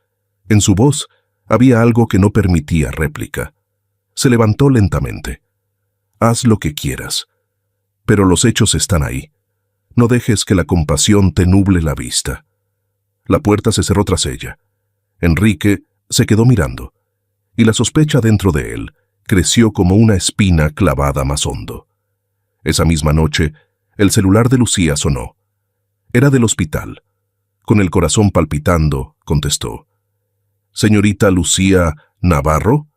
En su voz había algo que no permitía réplica. Se levantó lentamente. Haz lo que quieras, pero los hechos están ahí. No dejes que la compasión te nuble la vista. La puerta se cerró tras ella. Enrique se quedó mirando, y la sospecha dentro de él creció como una espina clavada más hondo. Esa misma noche, el celular de Lucía sonó. Era del hospital. Con el corazón palpitando, contestó. «¿Señorita Lucía Navarro?»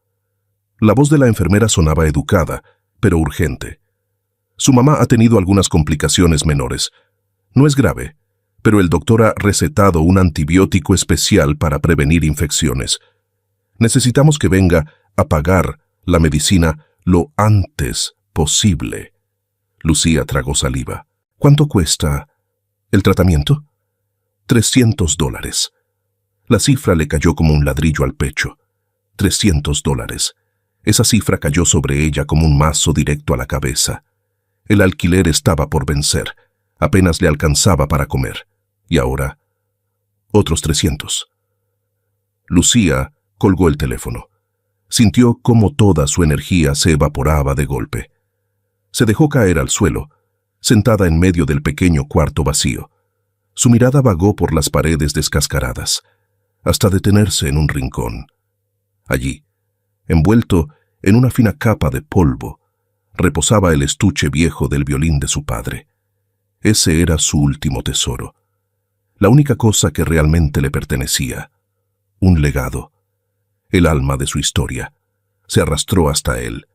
La voz de la enfermera sonaba educada, pero urgente. Su mamá ha tenido algunas complicaciones menores. No es grave, pero el doctor ha recetado un antibiótico especial para prevenir infecciones. Necesitamos que venga a pagar la medicina lo antes posible. Lucía tragó saliva. ¿Cuánto cuesta el tratamiento? $300. La cifra le cayó como un ladrillo al pecho. $300. Esa cifra cayó sobre ella como un mazo directo a la cabeza. El alquiler estaba por vencer. Apenas le alcanzaba para comer. Y ahora, otros 300. Lucía colgó el teléfono. Sintió cómo toda su energía se evaporaba de golpe. Se dejó caer al suelo, sentada en medio del pequeño cuarto vacío. Su mirada vagó por las paredes descascaradas, hasta detenerse en un rincón. Allí, envuelto en una fina capa de polvo, reposaba el estuche viejo del violín de su padre. Ese era su último tesoro, la única cosa que realmente le pertenecía, un legado. El alma de su historia se arrastró hasta él.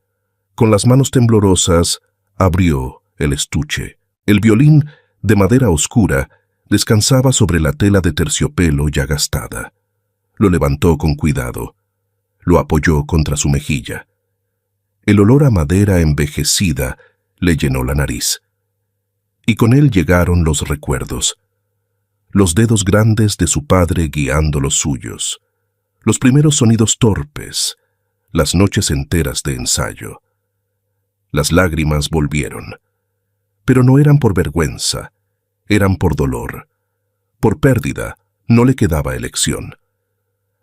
Con las manos temblorosas, abrió el estuche. El violín, de madera oscura, descansaba sobre la tela de terciopelo ya gastada. Lo levantó con cuidado. Lo apoyó contra su mejilla. El olor a madera envejecida le llenó la nariz. Y con él llegaron los recuerdos. Los dedos grandes de su padre guiando los suyos. Los primeros sonidos torpes. Las noches enteras de ensayo. Las lágrimas volvieron. Pero no eran por vergüenza. Eran por dolor. Por pérdida, no le quedaba elección.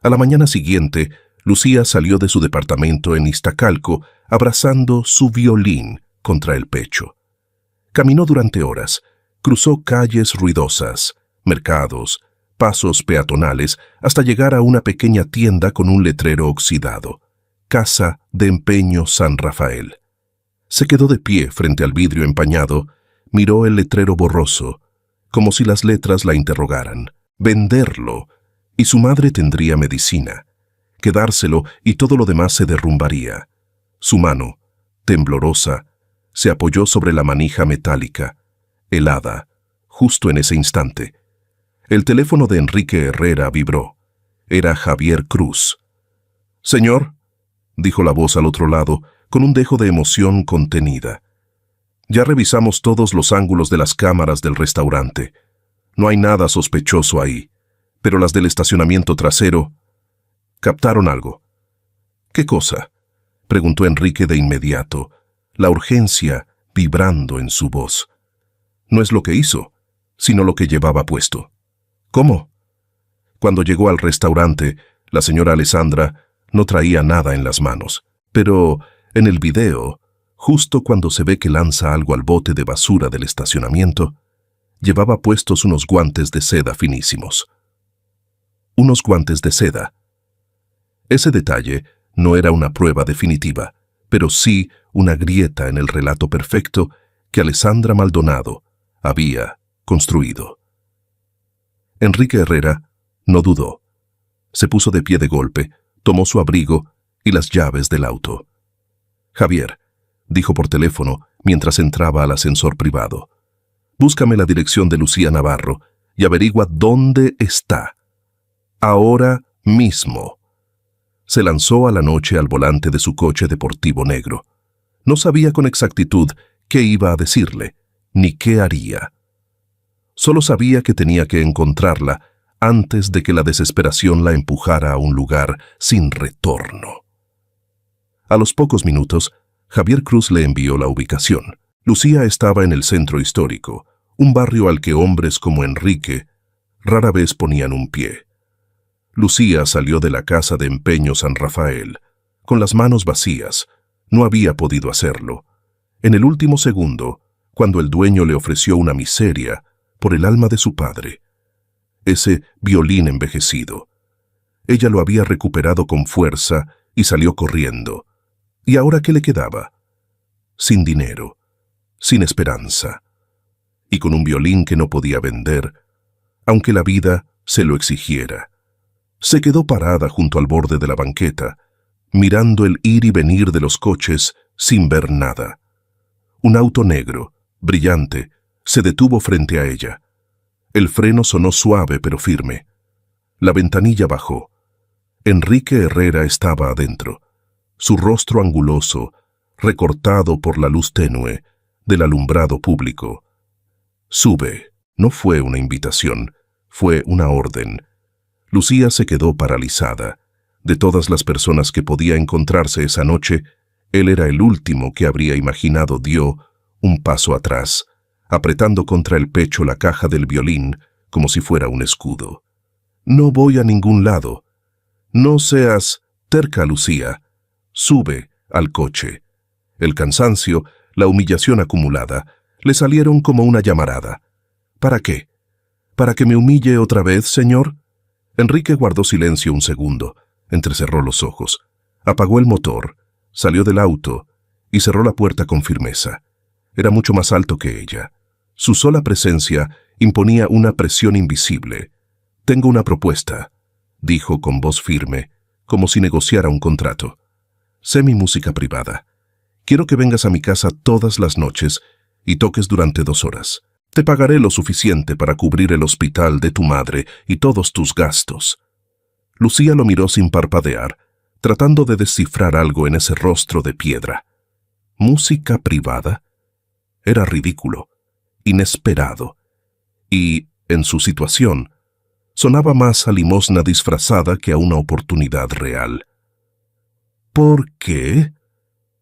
A la mañana siguiente, Lucía salió de su departamento en Iztacalco, abrazando su violín contra el pecho. Caminó durante horas, cruzó calles ruidosas, mercados, pasos peatonales, hasta llegar a una pequeña tienda con un letrero oxidado. Casa de Empeño San Rafael. Se quedó de pie frente al vidrio empañado, miró el letrero borroso, como si las letras la interrogaran. Venderlo, y su madre tendría medicina. Quedárselo y todo lo demás se derrumbaría. Su mano, temblorosa, se apoyó sobre la manija metálica, helada, justo en ese instante. El teléfono de Enrique Herrera vibró. Era Javier Cruz. «Señor», dijo la voz al otro lado, con un dejo de emoción contenida. «Ya revisamos todos los ángulos de las cámaras del restaurante. No hay nada sospechoso ahí, pero las del estacionamiento trasero captaron algo». «¿Qué cosa?», preguntó Enrique de inmediato, la urgencia vibrando en su voz. «No es lo que hizo, sino lo que llevaba puesto». «¿Cómo?». Cuando llegó al restaurante, la señora Alessandra no traía nada en las manos, pero en el video, justo cuando se ve que lanza algo al bote de basura del estacionamiento, llevaba puestos unos guantes de seda finísimos. Unos guantes de seda. Ese detalle no era una prueba definitiva, pero sí una grieta en el relato perfecto que Alessandra Maldonado había construido. Enrique Herrera no dudó. Se puso de pie de golpe, tomó su abrigo y las llaves del auto. «Javier», dijo por teléfono mientras entraba al ascensor privado, «búscame la dirección de Lucía Navarro y averigua dónde está. Ahora mismo». Se lanzó a la noche al volante de su coche deportivo negro. No sabía con exactitud qué iba a decirle, ni qué haría. Solo sabía que tenía que encontrarla antes de que la desesperación la empujara a un lugar sin retorno. A los pocos minutos, Javier Cruz le envió la ubicación. Lucía estaba en el centro histórico, un barrio al que hombres como Enrique rara vez ponían un pie. Lucía salió de la casa de empeño San Rafael, con las manos vacías. No había podido hacerlo. En el último segundo, cuando el dueño le ofreció una miseria por el alma de su padre, ese violín envejecido. Ella lo había recuperado con fuerza y salió corriendo. ¿Y ahora qué le quedaba? Sin dinero, sin esperanza, y con un violín que no podía vender, aunque la vida se lo exigiera. Se quedó parada junto al borde de la banqueta, mirando el ir y venir de los coches sin ver nada. Un auto negro, brillante, se detuvo frente a ella. El freno sonó suave pero firme. La ventanilla bajó. Enrique Herrera estaba adentro, su rostro anguloso, recortado por la luz tenue del alumbrado público. «Sube». No fue una invitación, fue una orden. Lucía se quedó paralizada. De todas las personas que podía encontrarse esa noche, él era el último que habría imaginado dio un paso atrás, apretando contra el pecho la caja del violín como si fuera un escudo. «No voy a ningún lado». «No seas terca, Lucía. Sube al coche». El cansancio, la humillación acumulada, le salieron como una llamarada. «¿Para qué? ¿Para que me humille otra vez, señor?» Enrique guardó silencio un segundo, entrecerró los ojos, apagó el motor, salió del auto y cerró la puerta con firmeza. Era mucho más alto que ella. Su sola presencia imponía una presión invisible. «Tengo una propuesta», dijo con voz firme, como si negociara un contrato. «Sé mi música privada. Quiero que vengas a mi casa todas las noches y toques durante 2 horas. Te pagaré lo suficiente para cubrir el hospital de tu madre y todos tus gastos». Lucía lo miró sin parpadear, tratando de descifrar algo en ese rostro de piedra. ¿Música privada? Era ridículo, inesperado, y, en su situación, sonaba más a limosna disfrazada que a una oportunidad real. «¿Por qué?»,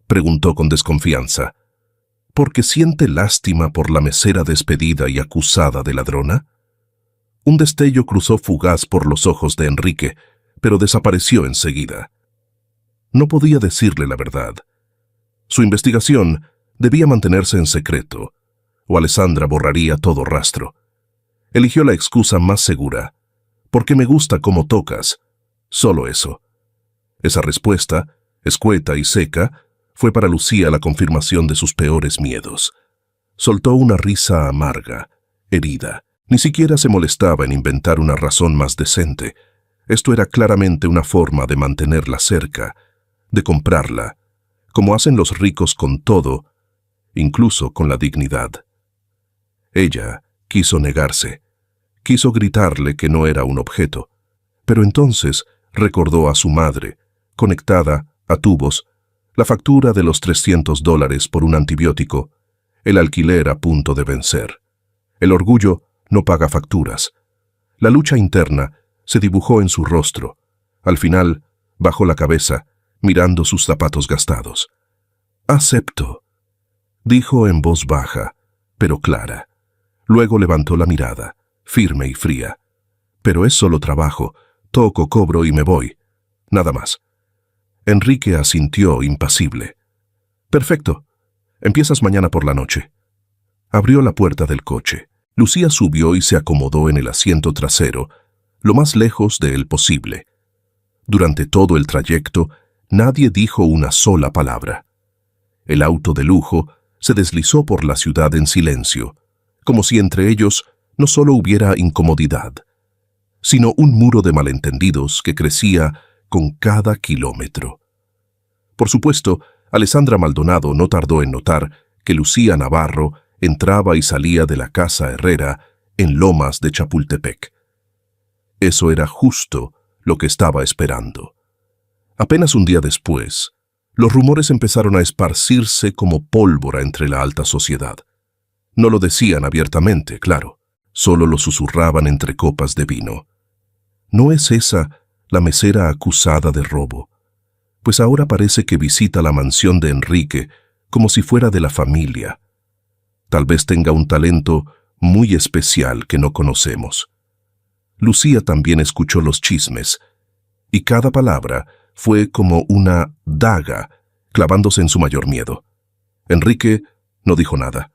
preguntó con desconfianza. «¿Porque siente lástima por la mesera despedida y acusada de ladrona?» Un destello cruzó fugaz por los ojos de Enrique, pero desapareció enseguida. No podía decirle la verdad. Su investigación debía mantenerse en secreto, o Alessandra borraría todo rastro. Eligió la excusa más segura. «Porque me gusta cómo tocas». Solo eso. Esa respuesta, escueta y seca, fue para Lucía la confirmación de sus peores miedos. Soltó una risa amarga, herida. Ni siquiera se molestaba en inventar una razón más decente. Esto era claramente una forma de mantenerla cerca, de comprarla, como hacen los ricos con todo, incluso con la dignidad. Ella quiso negarse. Quiso gritarle que no era un objeto, pero entonces recordó a su madre, conectada a tubos, la factura de los $300 por un antibiótico, el alquiler a punto de vencer. El orgullo no paga facturas. La lucha interna se dibujó en su rostro. Al final, bajó la cabeza, mirando sus zapatos gastados. «Acepto», dijo en voz baja, pero clara. Luego levantó la mirada, firme y fría. «Pero es solo trabajo. Toco, cobro y me voy. Nada más». Enrique asintió impasible. «Perfecto. Empiezas mañana por la noche». Abrió la puerta del coche. Lucía subió y se acomodó en el asiento trasero, lo más lejos de él posible. Durante todo el trayecto, nadie dijo una sola palabra. El auto de lujo se deslizó por la ciudad en silencio, como si entre ellos no solo hubiera incomodidad, sino un muro de malentendidos que crecía con cada kilómetro. Por supuesto, Alessandra Maldonado no tardó en notar que Lucía Navarro entraba y salía de la casa Herrera en Lomas de Chapultepec. Eso era justo lo que estaba esperando. Apenas un día después, los rumores empezaron a esparcirse como pólvora entre la alta sociedad. No lo decían abiertamente, claro, solo lo susurraban entre copas de vino. ¿No es esa la mesera acusada de robo? Pues ahora parece que visita la mansión de Enrique como si fuera de la familia. Tal vez tenga un talento muy especial que no conocemos. Lucía también escuchó los chismes, y cada palabra fue como una daga clavándose en su mayor miedo. Enrique no dijo nada.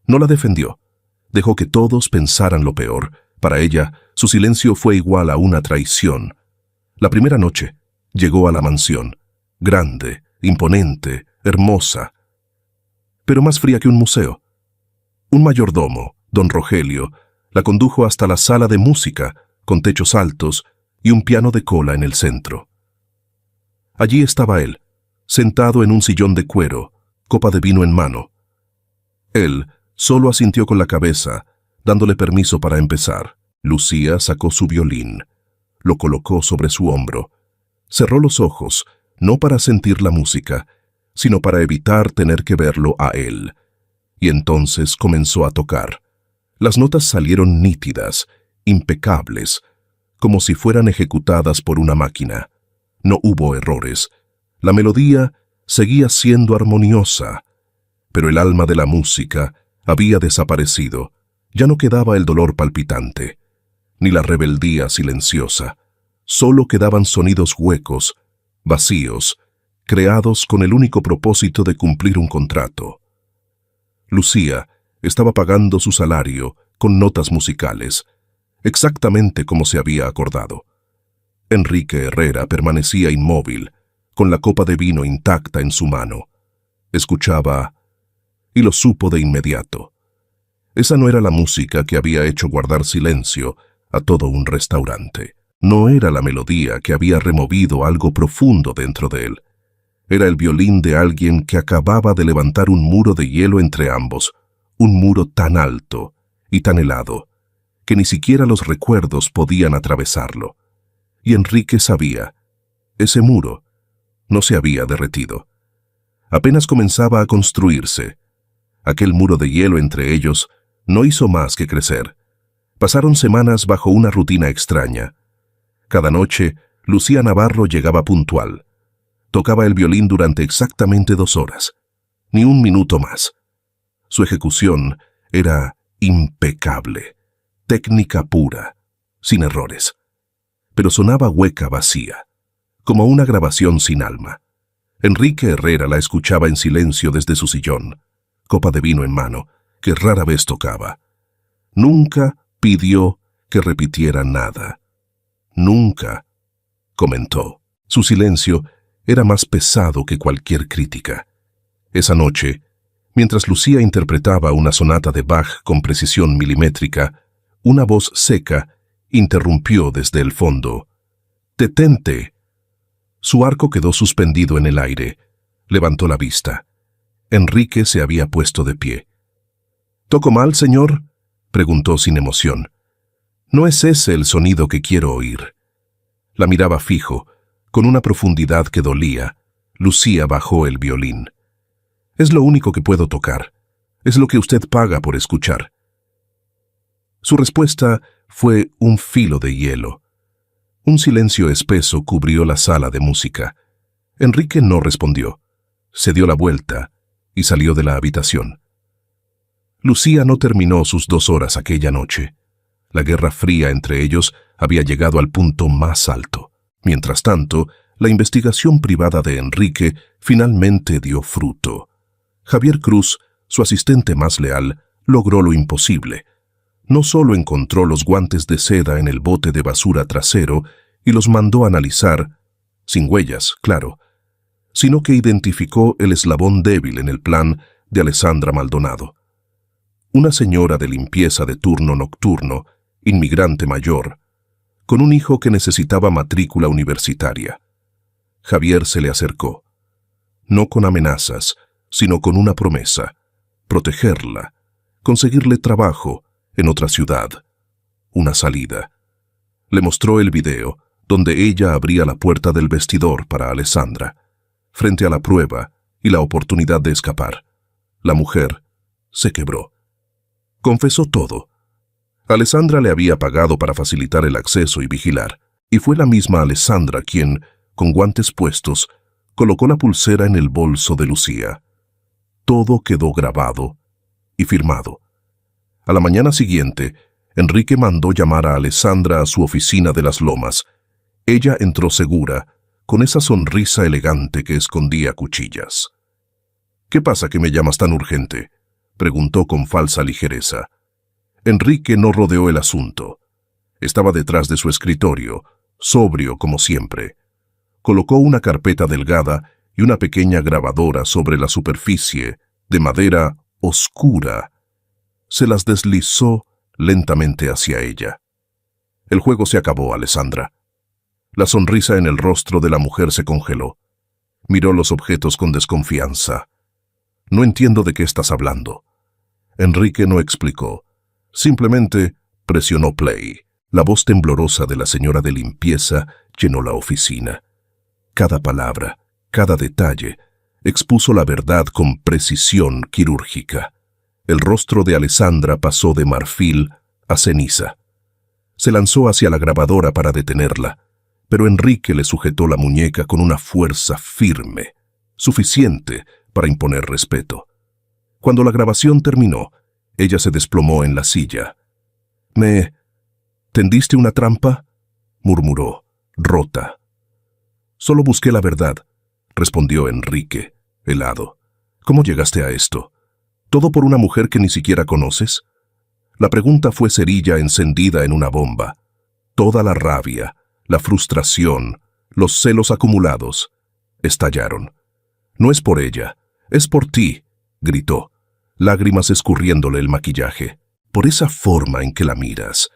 No la defendió. Dejó que todos pensaran lo peor. Para ella, su silencio fue igual a una traición. La primera noche, llegó a la mansión. Grande, imponente, hermosa, pero más fría que un museo. Un mayordomo, don Rogelio, la condujo hasta la sala de música, con techos altos y un piano de cola en el centro. Allí estaba él, sentado en un sillón de cuero, copa de vino en mano. Él solo asintió con la cabeza, dándole permiso para empezar. Lucía sacó su violín, lo colocó sobre su hombro, cerró los ojos, no para sentir la música, sino para evitar tener que verlo a él. Y entonces comenzó a tocar. Las notas salieron nítidas, impecables, como si fueran ejecutadas por una máquina. No hubo errores. La melodía seguía siendo armoniosa, pero el alma de la música había desaparecido. Ya no quedaba el dolor palpitante, ni la rebeldía silenciosa. Solo quedaban sonidos huecos, vacíos, creados con el único propósito de cumplir un contrato. Lucía estaba pagando su salario con notas musicales, exactamente como se había acordado. Enrique Herrera permanecía inmóvil, con la copa de vino intacta en su mano. Escuchaba, y lo supo de inmediato. Esa no era la música que había hecho guardar silencio a todo un restaurante. No era la melodía que había removido algo profundo dentro de él. Era el violín de alguien que acababa de levantar un muro de hielo entre ambos, un muro tan alto y tan helado, que ni siquiera los recuerdos podían atravesarlo. Y Enrique sabía, ese muro no se había derretido. Apenas comenzaba a construirse. Aquel muro de hielo entre ellos no hizo más que crecer. Pasaron semanas bajo una rutina extraña. Cada noche, Lucía Navarro llegaba puntual. Tocaba el violín durante exactamente 2 horas, ni un minuto más. Su ejecución era impecable, técnica pura, sin errores. Pero sonaba hueca, vacía, como una grabación sin alma. Enrique Herrera la escuchaba en silencio desde su sillón, copa de vino en mano, que rara vez tocaba. Nunca pidió que repitiera nada. Nunca comentó. Su silencio era más pesado que cualquier crítica. Esa noche, mientras Lucía interpretaba una sonata de Bach con precisión milimétrica, una voz seca interrumpió desde el fondo. «¡Detente!». Su arco quedó suspendido en el aire. Levantó la vista. Enrique se había puesto de pie. «¿Toco mal, señor?», preguntó sin emoción. «No es ese el sonido que quiero oír». La miraba fijo, con una profundidad que dolía. Lucía bajó el violín. «Es lo único que puedo tocar. Es lo que usted paga por escuchar». Su respuesta fue un filo de hielo. Un silencio espeso cubrió la sala de música. Enrique no respondió. Se dio la vuelta y salió de la habitación. Lucía no terminó sus 2 horas aquella noche. La guerra fría entre ellos había llegado al punto más alto. Mientras tanto, la investigación privada de Enrique finalmente dio fruto. Javier Cruz, su asistente más leal, logró lo imposible. No solo encontró los guantes de seda en el bote de basura trasero y los mandó a analizar, sin huellas, claro, sino que identificó el eslabón débil en el plan de Alessandra Maldonado. Una señora de limpieza de turno nocturno, inmigrante mayor, con un hijo que necesitaba matrícula universitaria. Javier se le acercó, no con amenazas, sino con una promesa: protegerla, conseguirle trabajo en otra ciudad, una salida. Le mostró el video donde ella abría la puerta del vestidor para Alessandra, frente a la prueba y la oportunidad de escapar. La mujer se quebró. Confesó todo. Alessandra le había pagado para facilitar el acceso y vigilar, y fue la misma Alessandra quien, con guantes puestos, colocó la pulsera en el bolso de Lucía. Todo quedó grabado y firmado. A la mañana siguiente, Enrique mandó llamar a Alessandra a su oficina de las Lomas. Ella entró segura, con esa sonrisa elegante que escondía cuchillas. «¿Qué pasa que me llamas tan urgente?», preguntó con falsa ligereza. Enrique no rodeó el asunto. Estaba detrás de su escritorio, sobrio como siempre. Colocó una carpeta delgada y una pequeña grabadora sobre la superficie, de madera oscura. Se las deslizó lentamente hacia ella. El juego se acabó, Alessandra. La sonrisa en el rostro de la mujer se congeló. Miró los objetos con desconfianza. «No entiendo de qué estás hablando». Enrique no explicó. Simplemente presionó play. La voz temblorosa de la señora de limpieza llenó la oficina. Cada palabra, cada detalle, expuso la verdad con precisión quirúrgica. El rostro de Alessandra pasó de marfil a ceniza. Se lanzó hacia la grabadora para detenerla, pero Enrique le sujetó la muñeca con una fuerza firme, suficiente para imponer respeto. Cuando la grabación terminó, ella se desplomó en la silla. «¿Me tendiste una trampa?», murmuró, rota. «Solo busqué la verdad», respondió Enrique, helado. «¿Cómo llegaste a esto? ¿Todo por una mujer que ni siquiera conoces?». La pregunta fue cerilla encendida en una bomba. Toda la rabia, la frustración, los celos acumulados, estallaron. «No es por ella, es por ti», gritó, lágrimas escurriéndole el maquillaje. «Por esa forma en que la miras,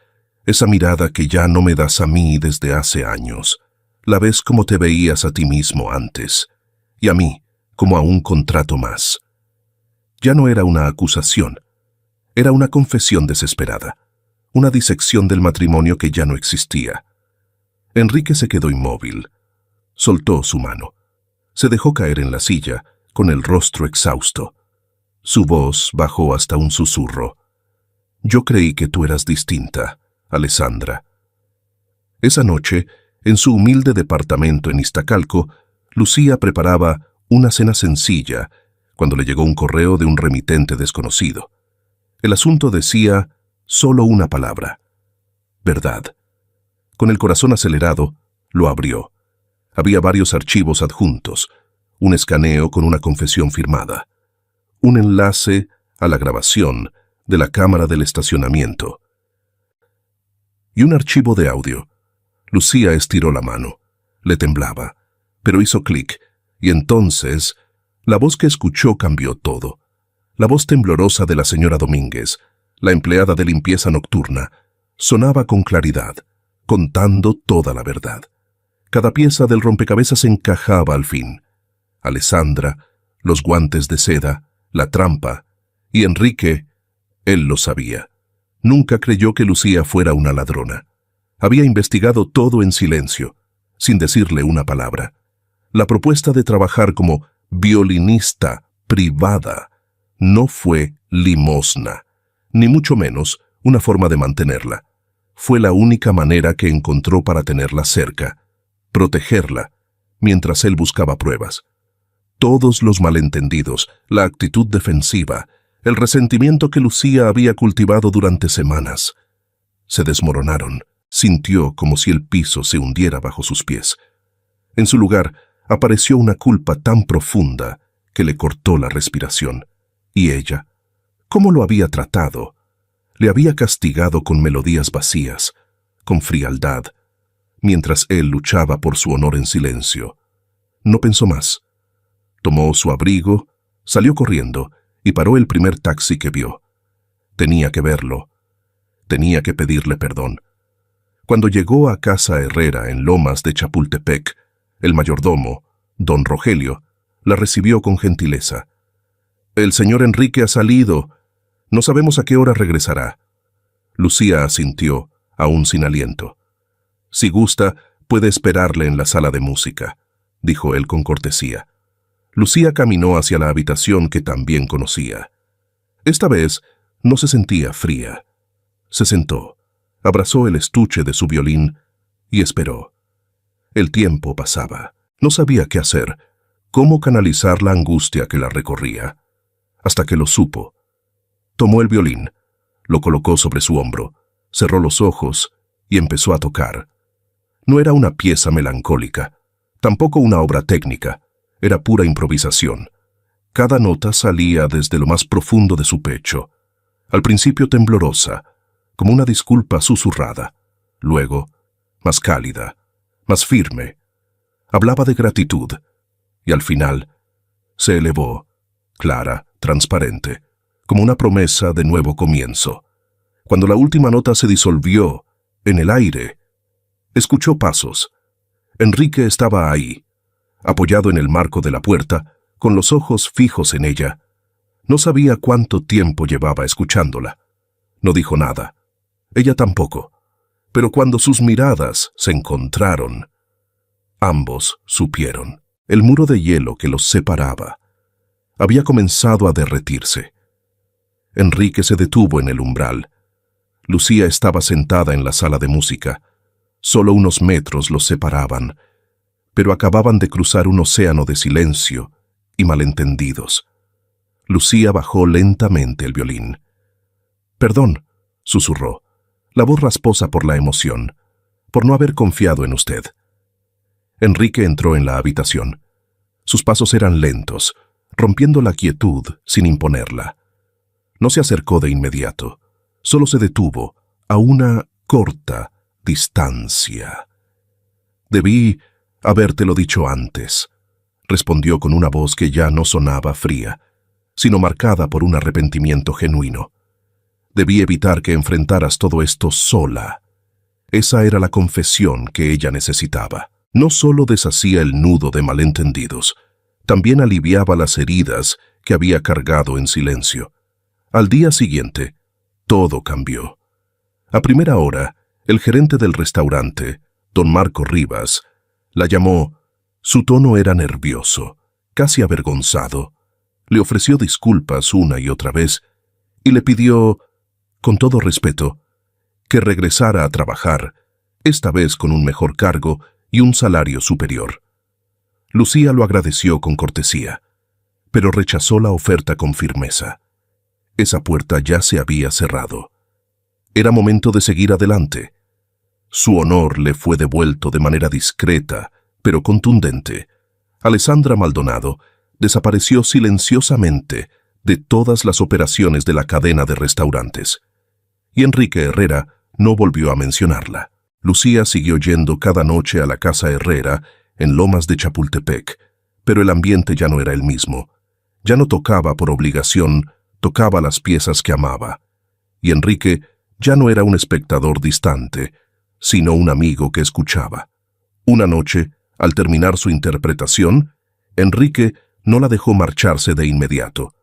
esa mirada que ya no me das a mí desde hace años. La ves como te veías a ti mismo antes, y a mí como a un contrato más». Ya no era una acusación, era una confesión desesperada, una disección del matrimonio que ya no existía. Enrique se quedó inmóvil. Soltó su mano. Se dejó caer en la silla, con el rostro exhausto. Su voz bajó hasta un susurro. «Yo creí que tú eras distinta, Alessandra». Esa noche, en su humilde departamento en Iztacalco, Lucía preparaba una cena sencilla cuando le llegó un correo de un remitente desconocido. El asunto decía solo una palabra: verdad. Con el corazón acelerado, lo abrió. Había varios archivos adjuntos, un escaneo con una confesión firmada, un enlace a la grabación de la cámara del estacionamiento y un archivo de audio. Lucía estiró la mano. Le temblaba, pero hizo clic, y entonces la voz que escuchó cambió todo. La voz temblorosa de la señora Domínguez, la empleada de limpieza nocturna, sonaba con claridad, contando toda la verdad. Cada pieza del rompecabezas encajaba al fin. Alessandra, los guantes de seda, la trampa, y Enrique, él lo sabía. Nunca creyó que Lucía fuera una ladrona. Había investigado todo en silencio, sin decirle una palabra. La propuesta de trabajar como violinista privada no fue limosna, ni mucho menos una forma de mantenerla. Fue la única manera que encontró para tenerla cerca, protegerla, mientras él buscaba pruebas. Todos los malentendidos, la actitud defensiva, el resentimiento que Lucía había cultivado durante semanas, se desmoronaron. Sintió como si el piso se hundiera bajo sus pies. En su lugar, apareció una culpa tan profunda que le cortó la respiración. ¿Y ella? ¿Cómo lo había tratado? Le había castigado con melodías vacías, con frialdad, mientras él luchaba por su honor en silencio. No pensó más. Tomó su abrigo, salió corriendo y paró el primer taxi que vio. Tenía que verlo. Tenía que pedirle perdón. Cuando llegó a Casa Herrera en Lomas de Chapultepec, el mayordomo, don Rogelio, la recibió con gentileza. «El señor Enrique ha salido. No sabemos a qué hora regresará». Lucía asintió, aún sin aliento. «Si gusta, puede esperarle en la sala de música», dijo él con cortesía. Lucía caminó hacia la habitación que también conocía. Esta vez no se sentía fría. Se sentó, abrazó el estuche de su violín y esperó. El tiempo pasaba. No sabía qué hacer, cómo canalizar la angustia que la recorría, hasta que lo supo. Tomó el violín, lo colocó sobre su hombro, cerró los ojos y empezó a tocar. No era una pieza melancólica, tampoco una obra técnica, era pura improvisación. Cada nota salía desde lo más profundo de su pecho, al principio temblorosa, como una disculpa susurrada, luego más cálida, más firme. Hablaba de gratitud, y al final se elevó, clara, transparente, como una promesa de nuevo comienzo. Cuando la última nota se disolvió en el aire, escuchó pasos. Enrique estaba ahí, apoyado en el marco de la puerta, con los ojos fijos en ella. No sabía cuánto tiempo llevaba escuchándola. No dijo nada. Ella tampoco. Pero cuando sus miradas se encontraron, ambos supieron. El muro de hielo que los separaba había comenzado a derretirse. Enrique se detuvo en el umbral. Lucía estaba sentada en la sala de música. Solo unos metros los separaban, pero acababan de cruzar un océano de silencio y malentendidos. Lucía bajó lentamente el violín. «Perdón», susurró, la voz rasposa por la emoción, «por no haber confiado en usted». Enrique entró en la habitación. Sus pasos eran lentos, rompiendo la quietud sin imponerla. No se acercó de inmediato, solo se detuvo a una corta distancia. «Debí habértelo dicho antes», respondió con una voz que ya no sonaba fría, sino marcada por un arrepentimiento genuino. «Debí evitar que enfrentaras todo esto sola». Esa era la confesión que ella necesitaba. No solo deshacía el nudo de malentendidos, también aliviaba las heridas que había cargado en silencio. Al día siguiente, todo cambió. A primera hora, el gerente del restaurante, don Marco Rivas, la llamó. Su tono era nervioso, casi avergonzado. Le ofreció disculpas una y otra vez y le pidió, con todo respeto, que regresara a trabajar, esta vez con un mejor cargo y un salario superior. Lucía lo agradeció con cortesía, pero rechazó la oferta con firmeza. Esa puerta ya se había cerrado. Era momento de seguir adelante. Su honor le fue devuelto de manera discreta, pero contundente. Alessandra Maldonado desapareció silenciosamente de todas las operaciones de la cadena de restaurantes. Y Enrique Herrera no volvió a mencionarla. Lucía siguió yendo cada noche a la casa Herrera en Lomas de Chapultepec, pero el ambiente ya no era el mismo. Ya no tocaba por obligación, tocaba las piezas que amaba. Y Enrique ya no era un espectador distante, sino un amigo que escuchaba. Una noche, al terminar su interpretación, Enrique no la dejó marcharse de inmediato.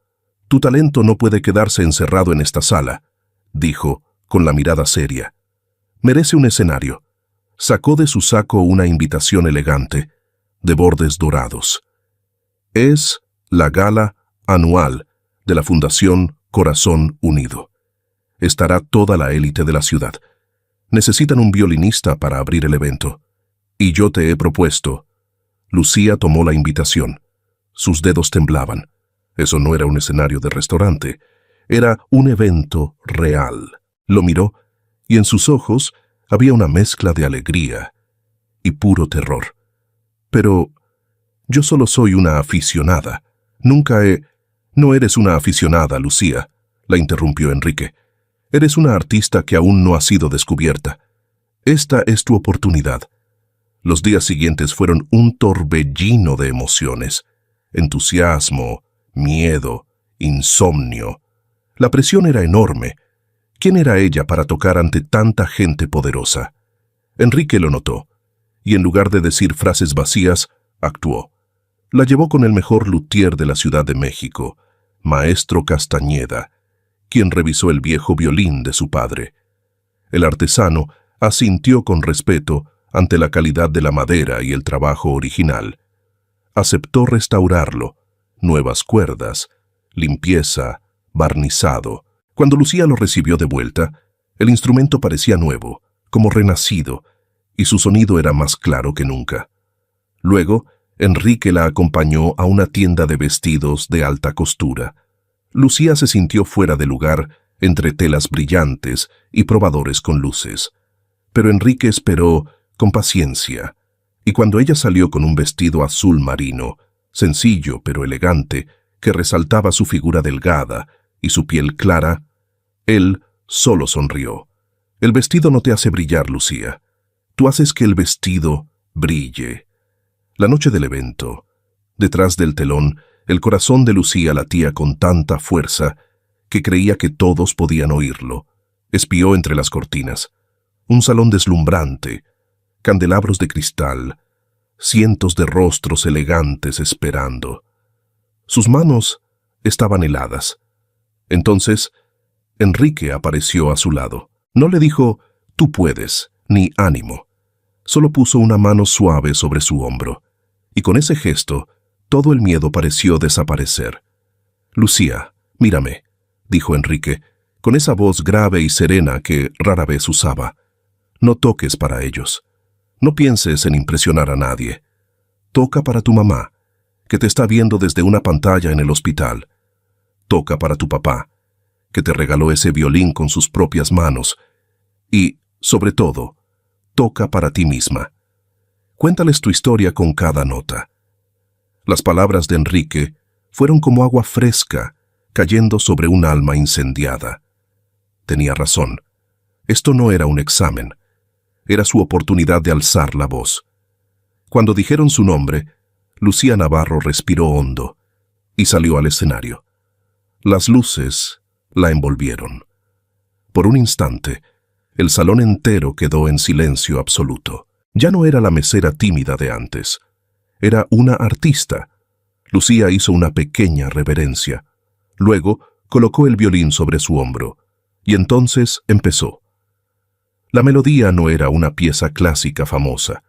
«Tu talento no puede quedarse encerrado en esta sala», dijo, con la mirada seria. «Merece un escenario». Sacó de su saco una invitación elegante, de bordes dorados. Es la gala anual de la Fundación Corazón Unido. Estará toda la élite de la ciudad. Necesitan un violinista para abrir el evento. Y yo te he propuesto. Lucía tomó la invitación. Sus dedos temblaban. Eso no era un escenario de restaurante. Era un evento real. Lo miró, y en sus ojos había una mezcla de alegría y puro terror. «Pero yo solo soy una aficionada. Nunca he...» «No eres una aficionada, Lucía», la interrumpió Enrique. «Eres una artista que aún no ha sido descubierta. Esta es tu oportunidad». Los días siguientes fueron un torbellino de emociones. Entusiasmo, miedo, insomnio. La presión era enorme. ¿Quién era ella para tocar ante tanta gente poderosa? Enrique lo notó, y en lugar de decir frases vacías, actuó. La llevó con el mejor luthier de la Ciudad de México, Maestro Castañeda, quien revisó el viejo violín de su padre. El artesano asintió con respeto ante la calidad de la madera y el trabajo original. Aceptó restaurarlo, nuevas cuerdas, limpieza, barnizado. Cuando Lucía lo recibió de vuelta, el instrumento parecía nuevo, como renacido, y su sonido era más claro que nunca. Luego, Enrique la acompañó a una tienda de vestidos de alta costura. Lucía se sintió fuera de lugar entre telas brillantes y probadores con luces. Pero Enrique esperó con paciencia, y cuando ella salió con un vestido azul marino, sencillo pero elegante, que resaltaba su figura delgada y su piel clara, él solo sonrió. El vestido no te hace brillar, Lucía. Tú haces que el vestido brille. La noche del evento, detrás del telón, el corazón de Lucía latía con tanta fuerza que creía que todos podían oírlo. Espió entre las cortinas. Un salón deslumbrante, candelabros de cristal, cientos de rostros elegantes esperando. Sus manos estaban heladas. Entonces, Enrique apareció a su lado. No le dijo, «Tú puedes», ni «ánimo». Solo puso una mano suave sobre su hombro, y con ese gesto, todo el miedo pareció desaparecer. «Lucía, mírame», dijo Enrique, con esa voz grave y serena que rara vez usaba. «No toques para ellos. No pienses en impresionar a nadie. Toca para tu mamá, que te está viendo desde una pantalla en el hospital. Toca para tu papá, que te regaló ese violín con sus propias manos. Y, sobre todo, toca para ti misma. Cuéntales tu historia con cada nota». Las palabras de Enrique fueron como agua fresca cayendo sobre un alma incendiada. Tenía razón. Esto no era un examen. Era su oportunidad de alzar la voz. Cuando dijeron su nombre, Lucía Navarro respiró hondo y salió al escenario. Las luces la envolvieron. Por un instante, el salón entero quedó en silencio absoluto. Ya no era la mesera tímida de antes. Era una artista. Lucía hizo una pequeña reverencia. Luego colocó el violín sobre su hombro, y entonces empezó. La melodía no era una pieza clásica famosa.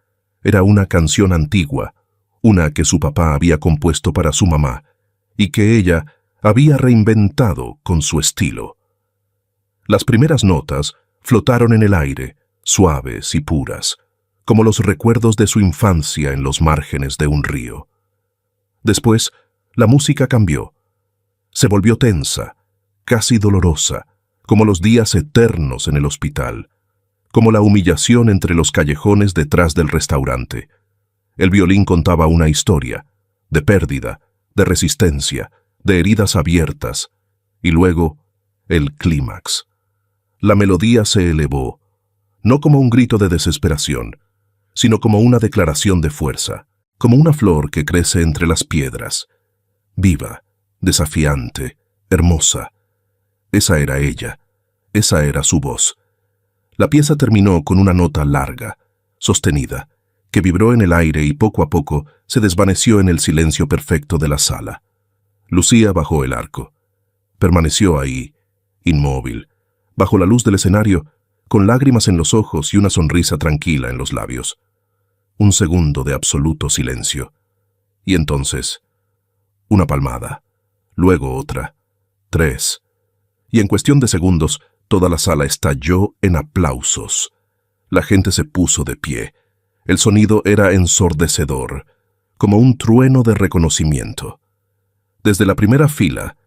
Era una canción antigua, una que su papá había compuesto para su mamá, y que ella había reinventado con su estilo. Las primeras notas flotaron en el aire, suaves y puras, como los recuerdos de su infancia en los márgenes de un río. Después, la música cambió. Se volvió tensa, casi dolorosa, como los días eternos en el hospital, como la humillación entre los callejones detrás del restaurante. El violín contaba una historia, de pérdida, de resistencia, de heridas abiertas, y luego, el clímax. La melodía se elevó, no como un grito de desesperación, sino como una declaración de fuerza, como una flor que crece entre las piedras, viva, desafiante, hermosa. Esa era ella, esa era su voz. La pieza terminó con una nota larga, sostenida, que vibró en el aire y poco a poco se desvaneció en el silencio perfecto de la sala. Lucía bajó el arco. Permaneció ahí, inmóvil, bajo la luz del escenario, con lágrimas en los ojos y una sonrisa tranquila en los labios. Un segundo de absoluto silencio. Y entonces, una palmada, luego otra, 3. Y en cuestión de segundos, toda la sala estalló en aplausos. La gente se puso de pie. El sonido era ensordecedor, como un trueno de reconocimiento. Desde la primera fila,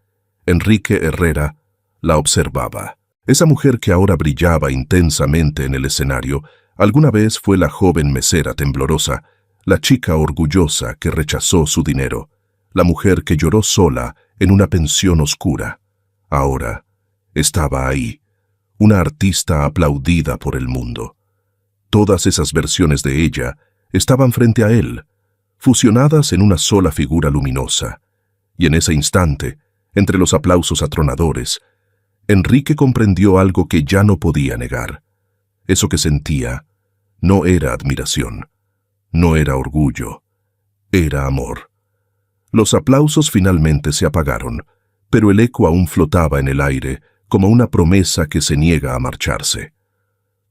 Enrique Herrera la observaba. Esa mujer que ahora brillaba intensamente en el escenario, alguna vez fue la joven mesera temblorosa, la chica orgullosa que rechazó su dinero, la mujer que lloró sola en una pensión oscura. Ahora estaba ahí, una artista aplaudida por el mundo. Todas esas versiones de ella estaban frente a él, fusionadas en una sola figura luminosa. Y en ese instante, entre los aplausos atronadores, Enrique comprendió algo que ya no podía negar. Eso que sentía no era admiración, no era orgullo, era amor. Los aplausos finalmente se apagaron, pero el eco aún flotaba en el aire como una promesa que se niega a marcharse.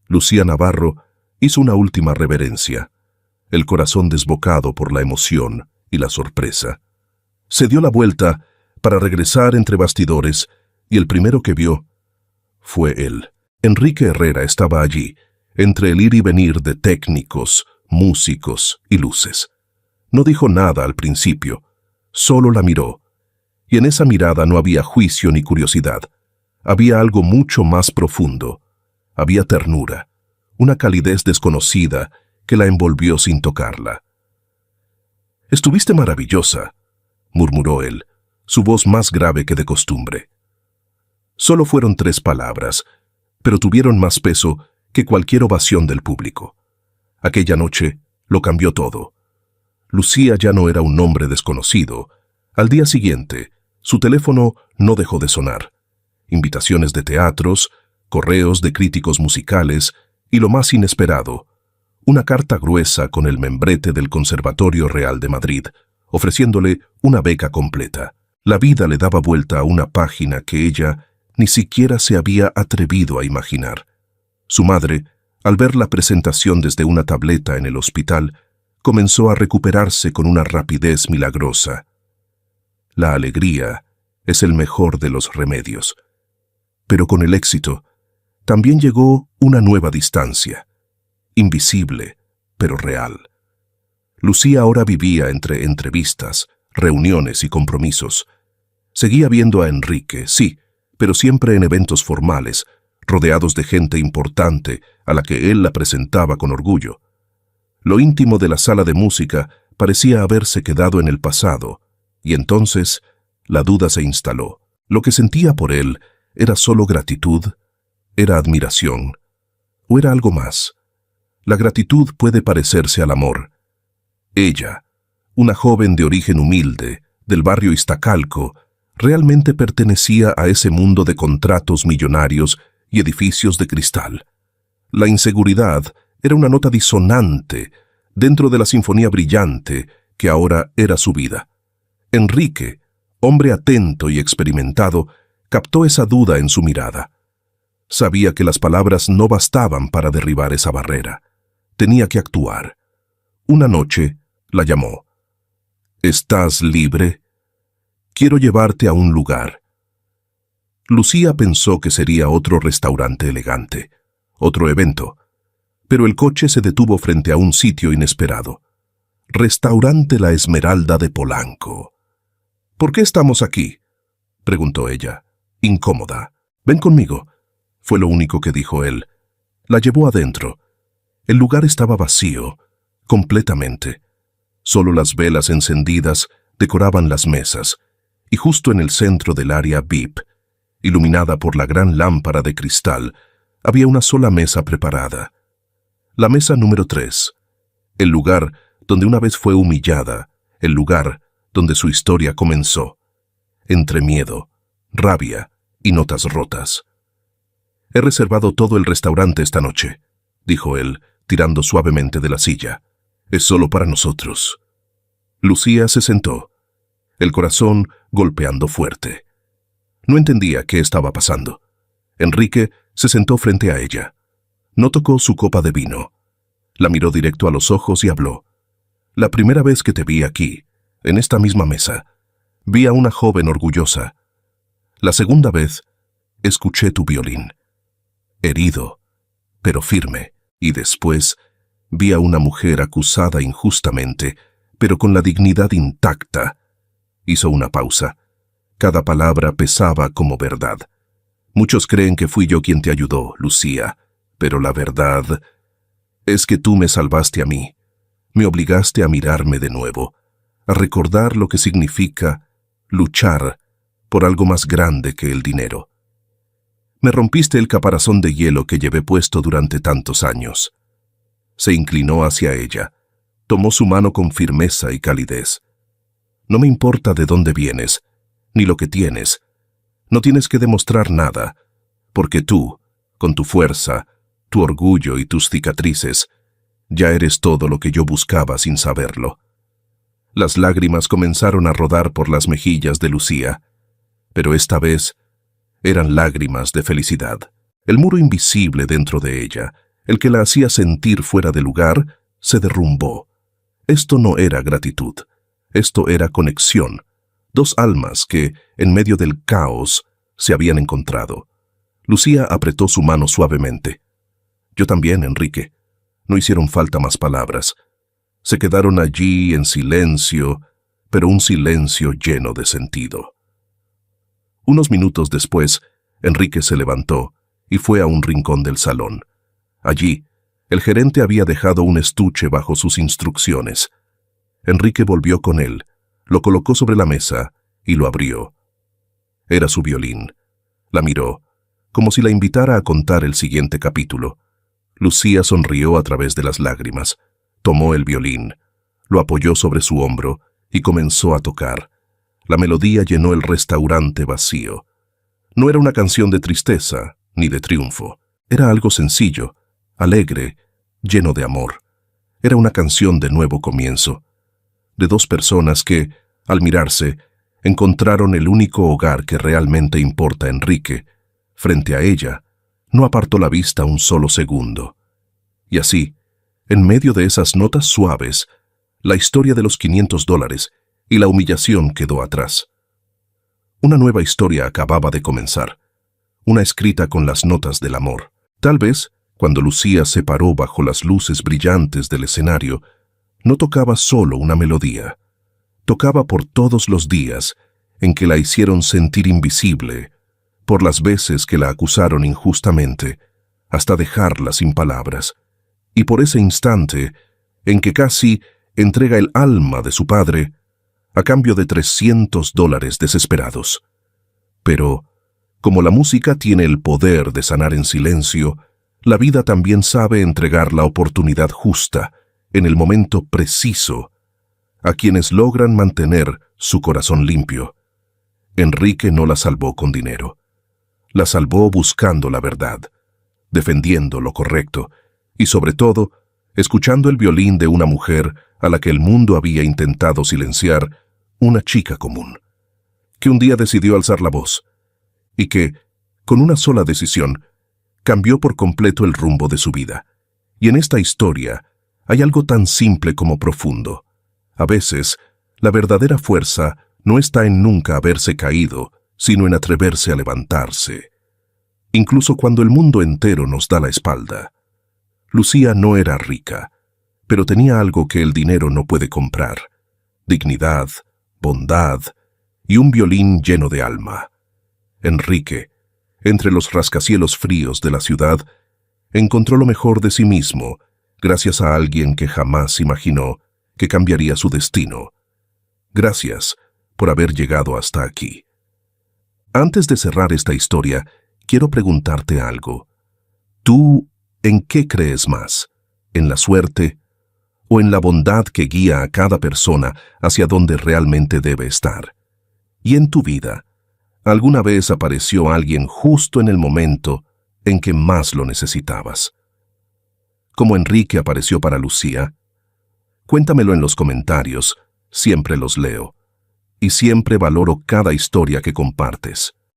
Lucía Navarro hizo una última reverencia, el corazón desbocado por la emoción y la sorpresa. Se dio la vuelta para regresar entre bastidores y el primero que vio fue él. Enrique Herrera estaba allí, entre el ir y venir de técnicos, músicos y luces. No dijo nada al principio, solo la miró, Y en esa mirada no había juicio ni curiosidad. Había algo mucho más profundo. Había ternura, una calidez desconocida que la envolvió sin tocarla. «Estuviste maravillosa», murmuró él, su voz más grave que de costumbre. Solo fueron 3 palabras, pero tuvieron más peso que cualquier ovación del público. Aquella noche lo cambió todo. Lucía ya no era un nombre desconocido. Al día siguiente, su teléfono no dejó de sonar. Invitaciones de teatros, correos de críticos musicales y lo más inesperado, una carta gruesa con el membrete del Conservatorio Real de Madrid, ofreciéndole una beca completa. La vida le daba vuelta a una página que ella ni siquiera se había atrevido a imaginar. Su madre, al ver la presentación desde una tableta en el hospital, comenzó a recuperarse con una rapidez milagrosa. La alegría es el mejor de los remedios. Pero con el éxito, también llegó una nueva distancia, invisible, pero real. Lucía ahora vivía entre entrevistas, reuniones y compromisos. Seguía viendo a Enrique, sí, pero siempre en eventos formales, rodeados de gente importante a la que él la presentaba con orgullo. Lo íntimo de la sala de música parecía haberse quedado en el pasado, y entonces la duda se instaló. Lo que sentía por él era solo gratitud, era admiración, o era algo más. La gratitud puede parecerse al amor. Ella, una joven de origen humilde, del barrio Iztacalco, realmente pertenecía a ese mundo de contratos millonarios y edificios de cristal. La inseguridad era una nota disonante dentro de la sinfonía brillante que ahora era su vida. Enrique, hombre atento y experimentado, captó esa duda en su mirada. Sabía que las palabras no bastaban para derribar esa barrera. Tenía que actuar. Una noche la llamó. «¿Estás libre? Quiero llevarte a un lugar». Lucía pensó que sería otro restaurante elegante, otro evento, pero el coche se detuvo frente a un sitio inesperado. Restaurante La Esmeralda de Polanco. «¿Por qué estamos aquí?», preguntó ella, incómoda. «Ven conmigo», fue lo único que dijo él. La llevó adentro. El lugar estaba vacío, completamente. Solo las velas encendidas decoraban las mesas, y justo en el centro del área VIP, iluminada por la gran lámpara de cristal, había una sola mesa preparada. La mesa número 3, el lugar donde una vez fue humillada, el lugar donde su historia comenzó, entre miedo, rabia y notas rotas. «He reservado todo el restaurante esta noche», dijo él, tirando suavemente de la silla. «Es solo para nosotros». Lucía se sentó, el corazón golpeando fuerte. No entendía qué estaba pasando. Enrique se sentó frente a ella. No tocó su copa de vino. La miró directo a los ojos y habló. «La primera vez que te vi aquí, en esta misma mesa, vi a una joven orgullosa. La segunda vez, escuché tu violín. Herido, pero firme, y después vi a una mujer acusada injustamente, pero con la dignidad intacta». Hizo una pausa. Cada palabra pesaba como verdad. «Muchos creen que fui yo quien te ayudó, Lucía, pero la verdad es que tú me salvaste a mí. Me obligaste a mirarme de nuevo, a recordar lo que significa luchar por algo más grande que el dinero. Me rompiste el caparazón de hielo que llevé puesto durante tantos años». Se inclinó hacia ella, tomó su mano con firmeza y calidez. «No me importa de dónde vienes, ni lo que tienes. No tienes que demostrar nada, porque tú, con tu fuerza, tu orgullo y tus cicatrices, ya eres todo lo que yo buscaba sin saberlo». Las lágrimas comenzaron a rodar por las mejillas de Lucía, pero esta vez eran lágrimas de felicidad. El muro invisible dentro de ella, el que la hacía sentir fuera de lugar, se derrumbó. Esto no era gratitud, esto era conexión. Dos almas que, en medio del caos, se habían encontrado. Lucía apretó su mano suavemente. «Yo también, Enrique». No hicieron falta más palabras. Se quedaron allí en silencio, pero un silencio lleno de sentido. Unos minutos después, Enrique se levantó y fue a un rincón del salón. Allí, el gerente había dejado un estuche bajo sus instrucciones. Enrique volvió con él, lo colocó sobre la mesa y lo abrió. Era su violín. La miró, como si la invitara a contar el siguiente capítulo. Lucía sonrió a través de las lágrimas, tomó el violín, lo apoyó sobre su hombro y comenzó a tocar. La melodía llenó el restaurante vacío. No era una canción de tristeza ni de triunfo. Era algo sencillo, alegre, lleno de amor. Era una canción de nuevo comienzo, de dos personas que, al mirarse, encontraron el único hogar que realmente importa a Enrique. Frente a ella, no apartó la vista un solo segundo. Y así, en medio de esas notas suaves, la historia de los $500 y la humillación quedó atrás. Una nueva historia acababa de comenzar, una escrita con las notas del amor. Tal vez, cuando Lucía se paró bajo las luces brillantes del escenario, no tocaba solo una melodía, tocaba por todos los días en que la hicieron sentir invisible, por las veces que la acusaron injustamente, hasta dejarla sin palabras, y por ese instante en que casi entrega el alma de su padre a cambio de $300 desesperados. Pero, como la música tiene el poder de sanar en silencio, la vida también sabe entregar la oportunidad justa, en el momento preciso, a quienes logran mantener su corazón limpio. Enrique no la salvó con dinero. La salvó buscando la verdad, defendiendo lo correcto y, sobre todo, escuchando el violín de una mujer a la que el mundo había intentado silenciar, una chica común, que un día decidió alzar la voz y que, con una sola decisión, cambió por completo el rumbo de su vida. Y en esta historia hay algo tan simple como profundo. A veces, la verdadera fuerza no está en nunca haberse caído, sino en atreverse a levantarse, incluso cuando el mundo entero nos da la espalda. Lucía no era rica, pero tenía algo que el dinero no puede comprar: dignidad, bondad y un violín lleno de alma. Enrique, entre los rascacielos fríos de la ciudad, encontró lo mejor de sí mismo gracias a alguien que jamás imaginó que cambiaría su destino. Gracias por haber llegado hasta aquí. Antes de cerrar esta historia, quiero preguntarte algo. ¿Tú en qué crees más? ¿En la suerte o en la bondad que guía a cada persona hacia donde realmente debe estar? Y en tu vida, ¿alguna vez apareció alguien justo en el momento en que más lo necesitabas? ¿Como Enrique apareció para Lucía? Cuéntamelo en los comentarios, siempre los leo, y siempre valoro cada historia que compartes.